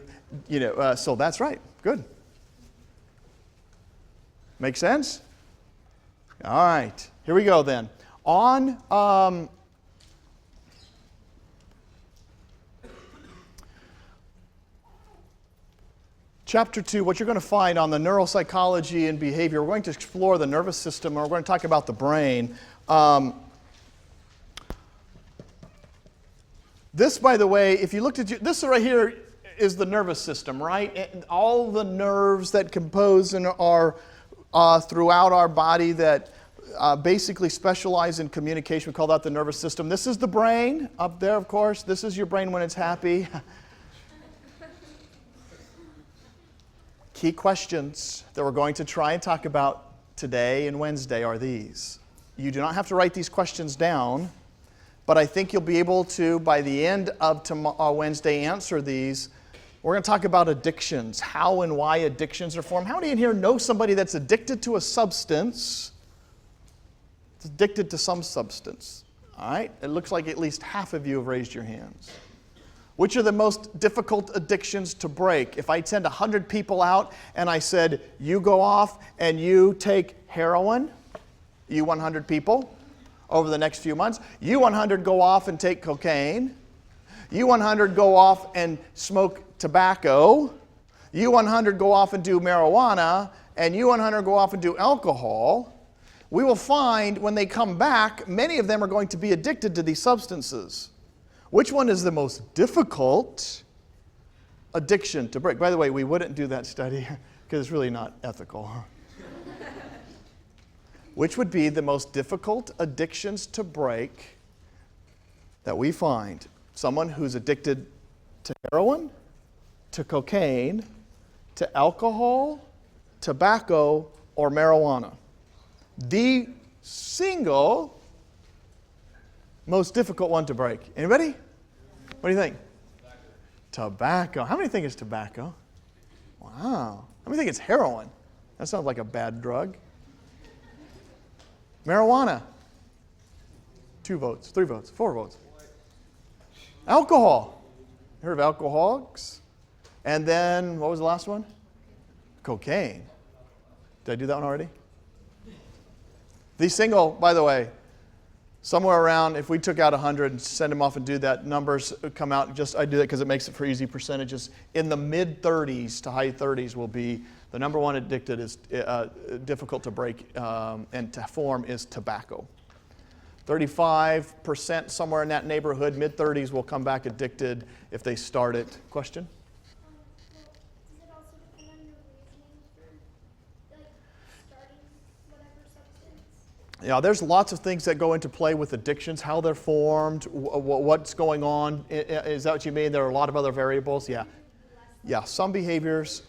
so that's right. Good. Make sense? All right. Here we go then. On Chapter 2, what you're going to find on the neuropsychology and behavior, we're going to explore the nervous system, or we're going to talk about the brain. This, by the way, if you looked at this right here is the nervous system, right? And all the nerves that compose and are throughout our body that basically specialize in communication. We call that the nervous system. This is the brain up there, of course. This is your brain when it's happy. Key questions that we're going to try and talk about today and Wednesday are these. You do not have to write these questions down, but I think you'll be able to, by the end of Wednesday, answer these. We're going to talk about addictions, how and why addictions are formed. How many in here know somebody that's addicted to a substance? It's addicted to some substance. All right? It looks like at least half of you have raised your hands. Which are the most difficult addictions to break? If I send 100 people out and I said, you go off and you take heroin, you 100 people, over the next few months, you 100 go off and take cocaine, you 100 go off and smoke tobacco, you 100 go off and do marijuana, and you 100 go off and do alcohol, we will find when they come back, many of them are going to be addicted to these substances. Which one is the most difficult addiction to break? By the way, we wouldn't do that study because it's really not ethical. Which would be the most difficult addictions to break that we find? Someone who's addicted to heroin, to cocaine, to alcohol, tobacco, or marijuana? The single most difficult one to break. Anybody? What do you think? Tobacco. How many think it's tobacco? Wow. How many think it's heroin? That sounds like a bad drug. Marijuana. 2 votes, 3 votes, 4 votes. Alcohol. Heard of alcoholics? And then, what was the last one? Cocaine. Did I do that one already? The single, by the way, somewhere around, if we took out 100 and send them off and do that, numbers come out, I do that because it makes it for easy percentages. In the mid-30s to high 30s will be the number one addicted is difficult to break and to form is tobacco. 35%, somewhere in that neighborhood, mid-30s will come back addicted if they start it. Question? Does it also depend on your reasoning for starting whatever substance? Yeah, there's lots of things that go into play with addictions, how they're formed, what's going on. Is that what you mean? There are a lot of other variables? Yeah. Yeah, some behaviors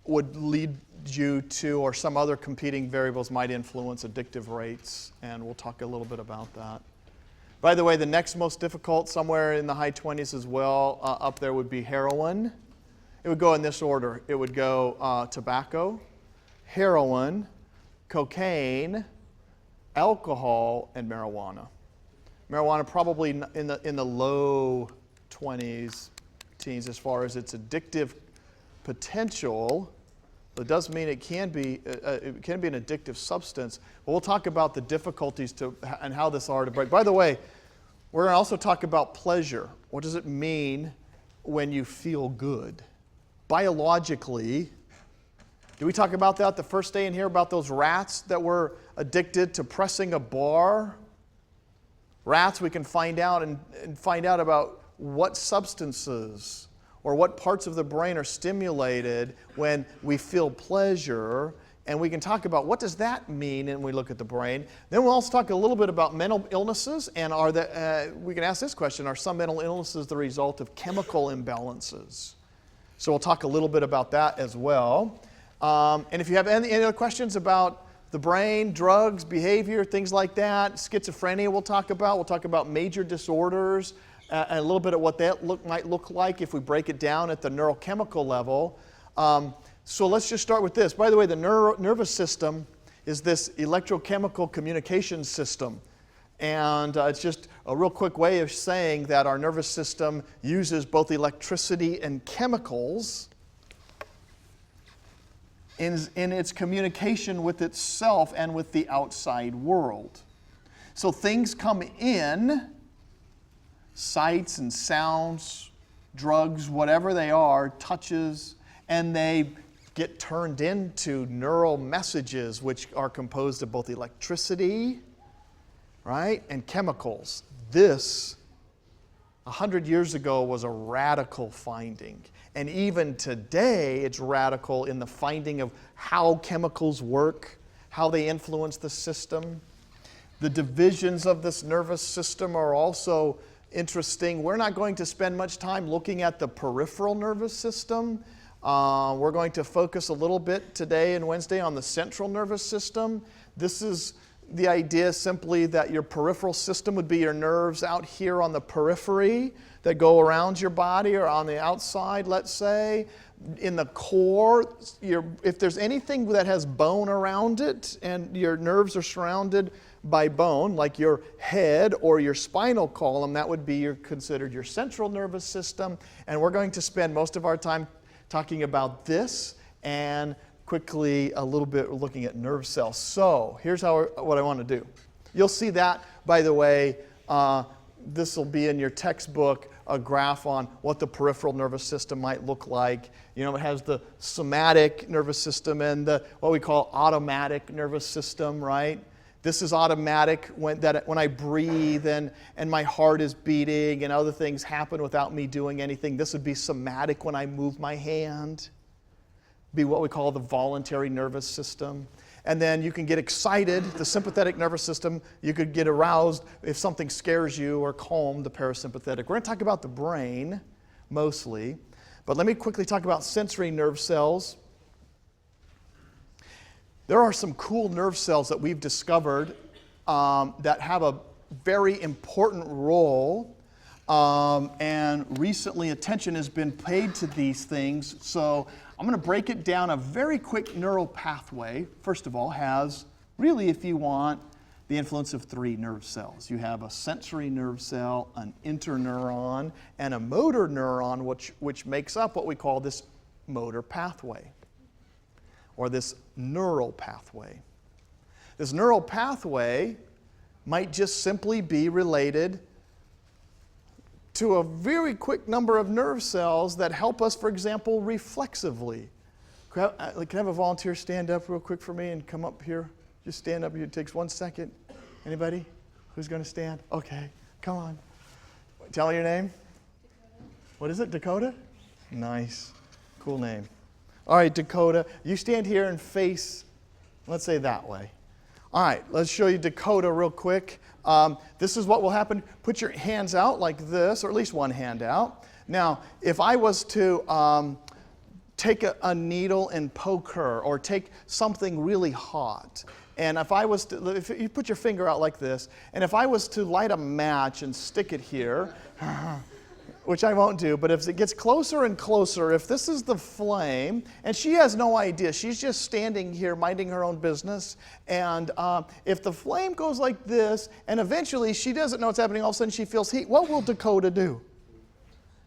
would lead you to, or some other competing variables might influence addictive rates, and we'll talk a little bit about that. By the way, the next most difficult, somewhere in the high 20s as well, up there would be heroin. It would go in this order. It would go tobacco, heroin, cocaine, alcohol, and marijuana. Marijuana probably in the low 20s, teens as far as its addictive potential. It does mean it can be an addictive substance. But we'll talk about the difficulties and how this are to break. By the way, we're going to also talk about pleasure. What does it mean when you feel good? Biologically, did we talk about that the first day in here about those rats that were addicted to pressing a bar? Rats, we can find out and find out about what substances or what parts of the brain are stimulated when we feel pleasure, and we can talk about what does that mean when we look at the brain. Then we'll also talk a little bit about mental illnesses, and we can ask this question, are some mental illnesses the result of chemical imbalances? So we'll talk a little bit about that as well. And if you have any other questions about the brain, drugs, behavior, things like that, schizophrenia we'll talk about major disorders, and a little bit of what that might look like if we break it down at the neurochemical level. So let's just start with this. By the way, the nervous system is this electrochemical communication system. And it's just a real quick way of saying that our nervous system uses both electricity and chemicals in its communication with itself and with the outside world. So things come in, sights and sounds, drugs, whatever they are, touches, and they get turned into neural messages, which are composed of both electricity, right, and chemicals. This, 100 years ago, was a radical finding. And even today, it's radical in the finding of how chemicals work, how they influence the system. The divisions of this nervous system are also interesting. We're not going to spend much time looking at the peripheral nervous system. We're going to focus a little bit today and Wednesday on the central nervous system. This is the idea simply that your peripheral system would be your nerves out here on the periphery that go around your body or on the outside, let's say. In the core, if there's anything that has bone around it and your nerves are surrounded by bone, like your head or your spinal column, that would be considered your central nervous system. And we're going to spend most of our time talking about this and quickly a little bit looking at nerve cells. So here's what I want to do. You'll see that, by the way, this will be in your textbook, a graph on what the peripheral nervous system might look like. You know, it has the somatic nervous system and the what we call automatic nervous system, right? This is automatic when I breathe and my heart is beating and other things happen without me doing anything. This would be somatic when I move my hand. Be what we call the voluntary nervous system. And then you can get excited, the sympathetic nervous system. You could get aroused if something scares you, or calm, the parasympathetic. We're going to talk about the brain mostly. But let me quickly talk about sensory nerve cells. There are some cool nerve cells that we've discovered that have a very important role. And recently attention has been paid to these things. So I'm going to break it down. A very quick neural pathway, first of all, has really, if you want, the influence of 3 nerve cells. You have a sensory nerve cell, an interneuron, and a motor neuron, which makes up what we call this motor pathway, or this neural pathway. This neural pathway might just simply be related to a very quick number of nerve cells that help us, for example, reflexively. Can I have a volunteer stand up real quick for me and come up here? Just stand up here. It takes 1 second. Anybody? Who's going to stand? Okay, come on. Tell me your name. Dakota. What is it, Dakota? Nice. Cool name. All right, Dakota, you stand here and face, let's say that way. All right, let's show you Dakota real quick. This is what will happen. Put your hands out like this, or at least one hand out. Now, if I was to take a needle and poke her, or take something really hot, and if you put your finger out like this, and if I was to light a match and stick it here, which I won't do, but if it gets closer and closer, if this is the flame, and she has no idea, she's just standing here minding her own business, and if the flame goes like this, and eventually she doesn't know what's happening, all of a sudden she feels heat, what will Dakota do?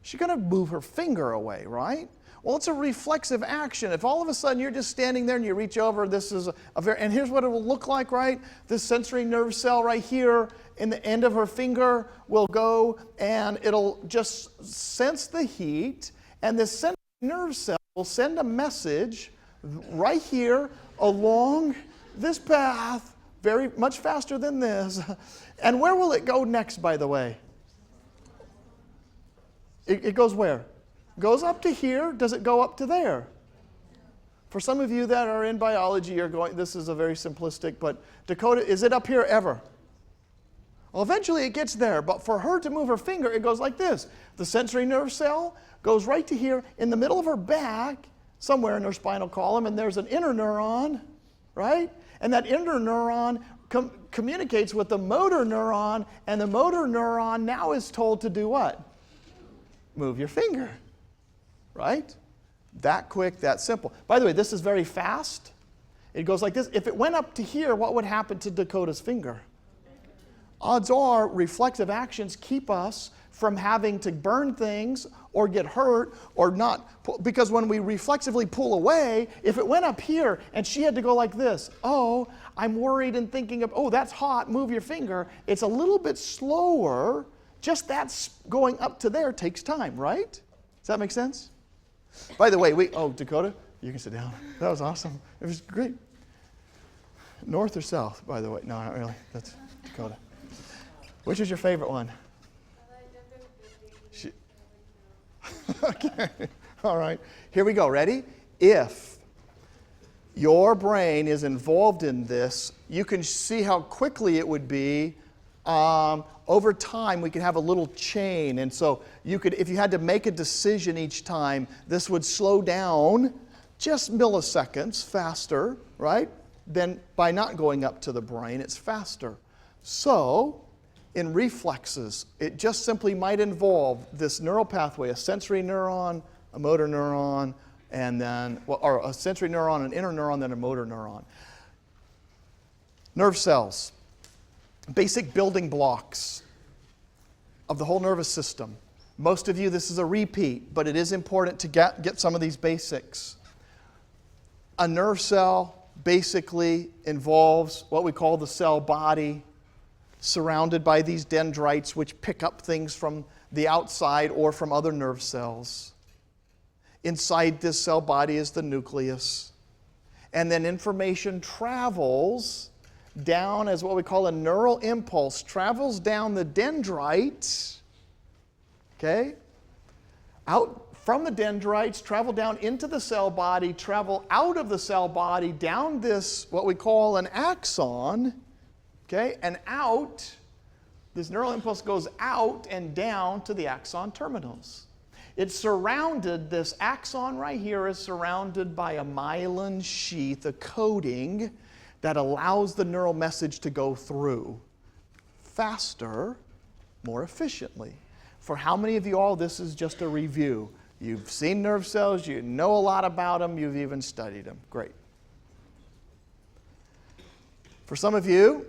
She's going to move her finger away, right? Well, it's a reflexive action. If all of a sudden you're just standing there and you reach over, this is and here's what it will look like, right? This sensory nerve cell right here in the end of her finger will go and it'll just sense the heat, and this sensory nerve cell will send a message right here along this path, very much faster than this. And where will it go next, by the way? It goes where? Goes up to here. Does it go up to there? For some of you that are in biology, you're going, this is a very simplistic, but Dakota, is it up here ever? Well, eventually it gets there, but for her to move her finger, it goes like this. The sensory nerve cell goes right to here in the middle of her back, somewhere in her spinal column, and there's an interneuron, right? And that interneuron communicates with the motor neuron, and the motor neuron now is told to do what? Move your finger. Right? That quick, that simple. By the way, this is very fast. It goes like this. If it went up to here, what would happen to Dakota's finger? Odds are reflexive actions keep us from having to burn things or get hurt or not. Because when we reflexively pull away, if it went up here and she had to go like this, oh, I'm worried and thinking of, oh, that's hot, move your finger. It's a little bit slower. Just that going up to there takes time, right? Does that make sense? By the way, Dakota, you can sit down. That was awesome. It was great. North or south, by the way? No, not really. That's Dakota. Which is your favorite one? Okay. All right. Here we go. Ready? If your brain is involved in this, you can see how quickly it would be. Over time, we could have a little chain. And so you could, if you had to make a decision each time, this would slow down just milliseconds faster, right? Than by not going up to the brain, it's faster. So in reflexes, it just simply might involve this neural pathway, a sensory neuron, a motor neuron, and then, or a sensory neuron, an interneuron, then a motor neuron. Nerve cells. Basic building blocks of the whole nervous system. Most of you, this is a repeat, but it is important to get some of these basics. A nerve cell basically involves what we call the cell body, surrounded by these dendrites which pick up things from the outside or from other nerve cells. Inside this cell body is the nucleus. And then information travels down as what we call a neural impulse, travels down the dendrites, okay? Out from the dendrites, travel down into the cell body, travel out of the cell body, down this, what we call an axon, okay? And out, this neural impulse goes out and down to the axon terminals. It's surrounded, this axon right here is surrounded by a myelin sheath, a coating that allows the neural message to go through faster, more efficiently. For how many of you all, this is just a review. You've seen nerve cells, you know a lot about them, you've even studied them. Great. For some of you,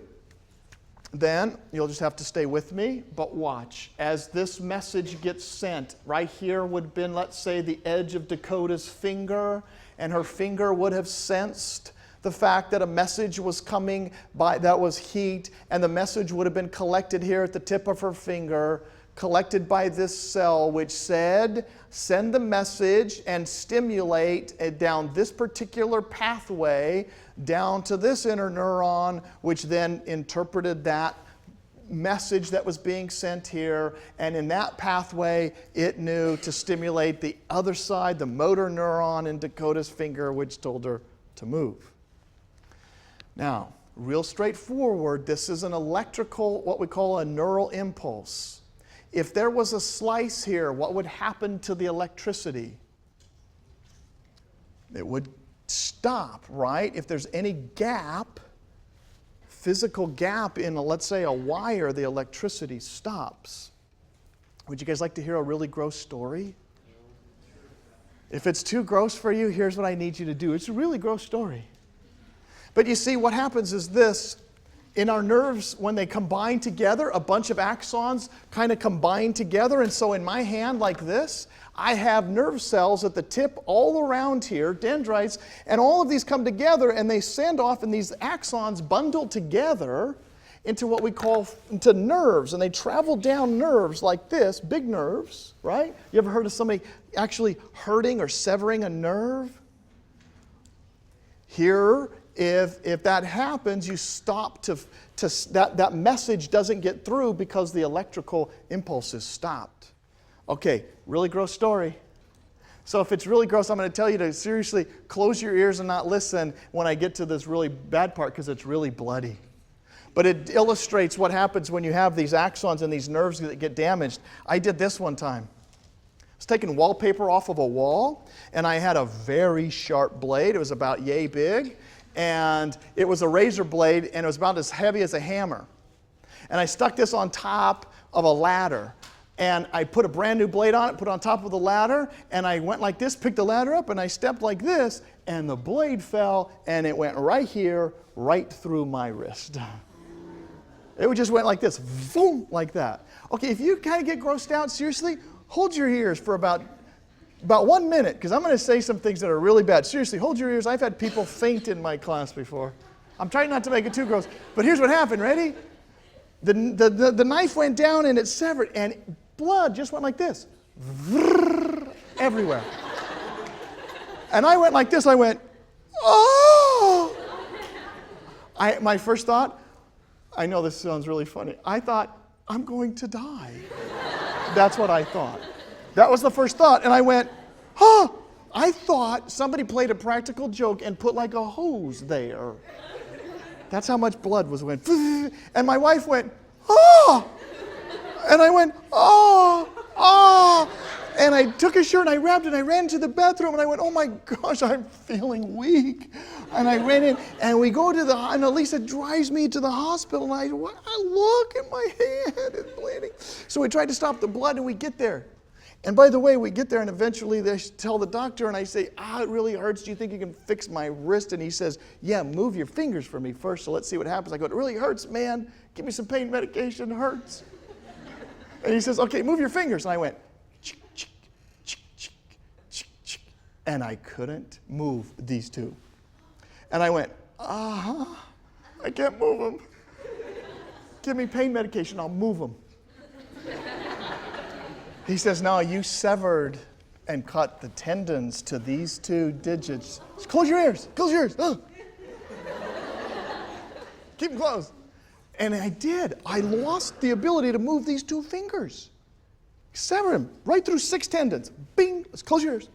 then you'll just have to stay with me, but watch. As this message gets sent, right here would have been, let's say, the edge of Dakota's finger, and her finger would have sensed the fact that a message was coming by that was heat, and the message would have been collected here at the tip of her finger, collected by this cell, which said, send the message and stimulate it down this particular pathway down to this interneuron, which then interpreted that message that was being sent here, and in that pathway it knew to stimulate the other side, the motor neuron in Dakota's finger, which told her to move. Now, real straightforward, this is an electrical, what we call a neural impulse. If there was a slice here, what would happen to the electricity? It would stop, right? If there's any gap, physical gap in, let's say, a wire, the electricity stops. Would you guys like to hear a really gross story? If it's too gross for you, here's what I need you to do. It's a really gross story. But you see, what happens is this. In our nerves, when they combine together, a bunch of axons kind of combine together. And so in my hand, like this, I have nerve cells at the tip all around here, dendrites, and all of these come together and they send off, and these axons bundle together into what we call into nerves. And they travel down nerves like this, big nerves, right? You ever heard of somebody actually hurting or severing a nerve? Here, if that happens, you stop that message doesn't get through because the electrical impulse is stopped. Okay, really gross story. So if it's really gross, I'm going to tell you to seriously close your ears and not listen when I get to this really bad part, because it's really bloody. But it illustrates what happens when you have these axons and these nerves that get damaged. I did this one time. I was taking wallpaper off of a wall, and I had a very sharp blade. It was about yay big. And it was a razor blade, and it was about as heavy as a hammer. And I stuck this on top of a ladder. And I put a brand new blade on it, put it on top of the ladder, and I went like this, picked the ladder up, and I stepped like this, and the blade fell, and it went right here, right through my wrist. It just went like this, boom, like that. Okay, if you kind of get grossed out, seriously, hold your ears for about 1 minute, because I'm going to say some things that are really bad. Seriously, hold your ears. I've had people faint in my class before. I'm trying not to make it too gross. But here's what happened. Ready? The knife went down and it severed, and blood just went like this. Everywhere. And I went like this. I went, oh! My first thought, I know this sounds really funny. I thought, I'm going to die. That's what I thought. That was the first thought. And I went, oh, I thought somebody played a practical joke and put like a hose there. That's how much blood was went. And my wife went, oh! And I went, oh, oh. And I took a shirt and I wrapped it and I ran to the bathroom and I went, oh my gosh, I'm feeling weak. And I went in and we go to and Elisa drives me to the hospital, and I look at my hand, it's bleeding. So we tried to stop the blood and we get there. And by the way, we get there and eventually they tell the doctor, and I say, it really hurts. Do you think you can fix my wrist? And he says, yeah, move your fingers for me first, so let's see what happens. I go, it really hurts, man. Give me some pain medication, it hurts. And he says, okay, move your fingers. And I went, chick, chick, chick, chick, chick, chick. And I couldn't move these two. And I went, I can't move them. Give me pain medication, I'll move them. He says, no, you severed and cut the tendons to these two digits. Just close your ears. Close your ears. Oh. Keep them closed. And I did. I lost the ability to move these two fingers. Severed them right through 6 tendons. Bing. Let's close your ears.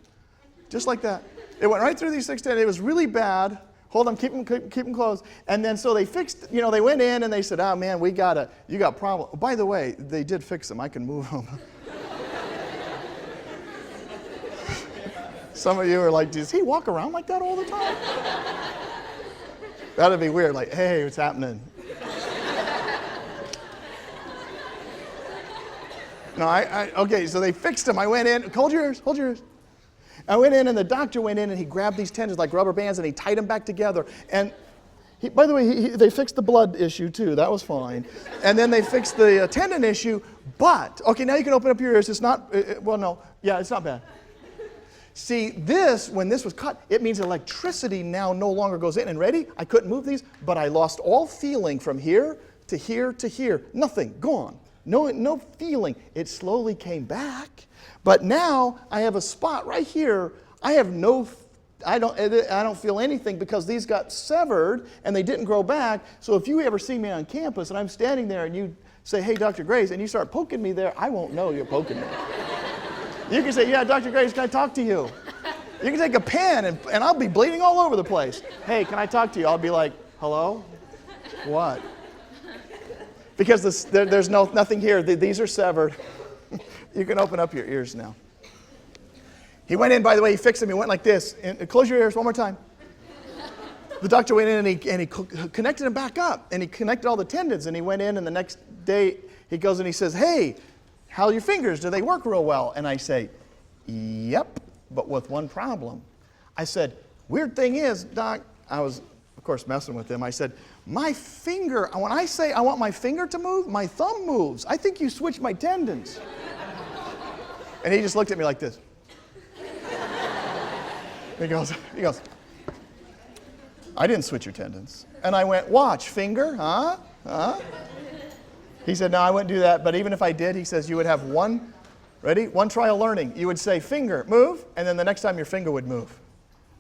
Just like that. It went right through these 6 tendons. It was really bad. Hold on, keep them closed. And then so they fixed, they went in and they said, oh man, you got problem. By the way, they did fix them. I can move them. Some of you are like, does he walk around like that all the time? That'd be weird, like, hey, what's happening? No, okay, so they fixed him. I went in, hold your ears. I went in and the doctor went in and he grabbed these tendons like rubber bands and he tied them back together. And by the way, they fixed the blood issue too. That was fine. And then they fixed the tendon issue. But, okay, now you can open up your ears. It's not, well, no. Yeah, it's not bad. See, when this was cut, it means electricity now no longer goes in. And ready? I couldn't move these, but I lost all feeling from here to here to here. Nothing, gone. No feeling. It slowly came back. But now I have a spot right here. I don't feel anything because these got severed and they didn't grow back. So if you ever see me on campus and I'm standing there and you say, hey, Dr. Grace, and you start poking me there, I won't know you're poking me. You can say, yeah, Dr. Grace, can I talk to you? You can take a pen and I'll be bleeding all over the place. Hey, can I talk to you? I'll be like, hello? What? Because there's nothing here. These are severed. You can open up your ears now. He went in, by the way, he fixed them. He went like this. And close your ears one more time. The doctor went in and he connected them back up. And he connected all the tendons. And he went in and the next day he goes and he says, hey, how are your fingers? Do they work real well? And I say, yep, but with one problem. I said, weird thing is, Doc, I was, of course, messing with him. I said, my finger, when I say I want my finger to move, my thumb moves. I think you switched my tendons. And he just looked at me like this. He goes, I didn't switch your tendons. And I went, watch, finger, huh? He said, no, I wouldn't do that. But even if I did, he says, you would have one trial learning. You would say, finger, move, and then the next time your finger would move.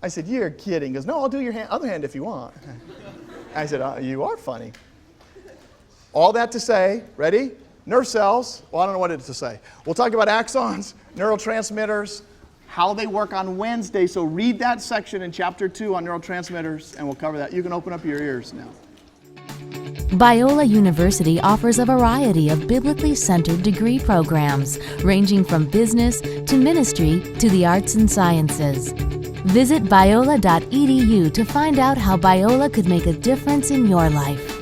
I said, you're kidding. He goes, no, I'll do your other hand if you want. I said, you are funny. All that to say, ready? Nerve cells. Well, I don't know what it is to say. We'll talk about axons, neurotransmitters, how they work on Wednesday. So read that section in chapter 2 on neurotransmitters, and we'll cover that. You can open up your ears now. Biola University offers a variety of biblically centered degree programs, ranging from business to ministry to the arts and sciences. Visit biola.edu to find out how Biola could make a difference in your life.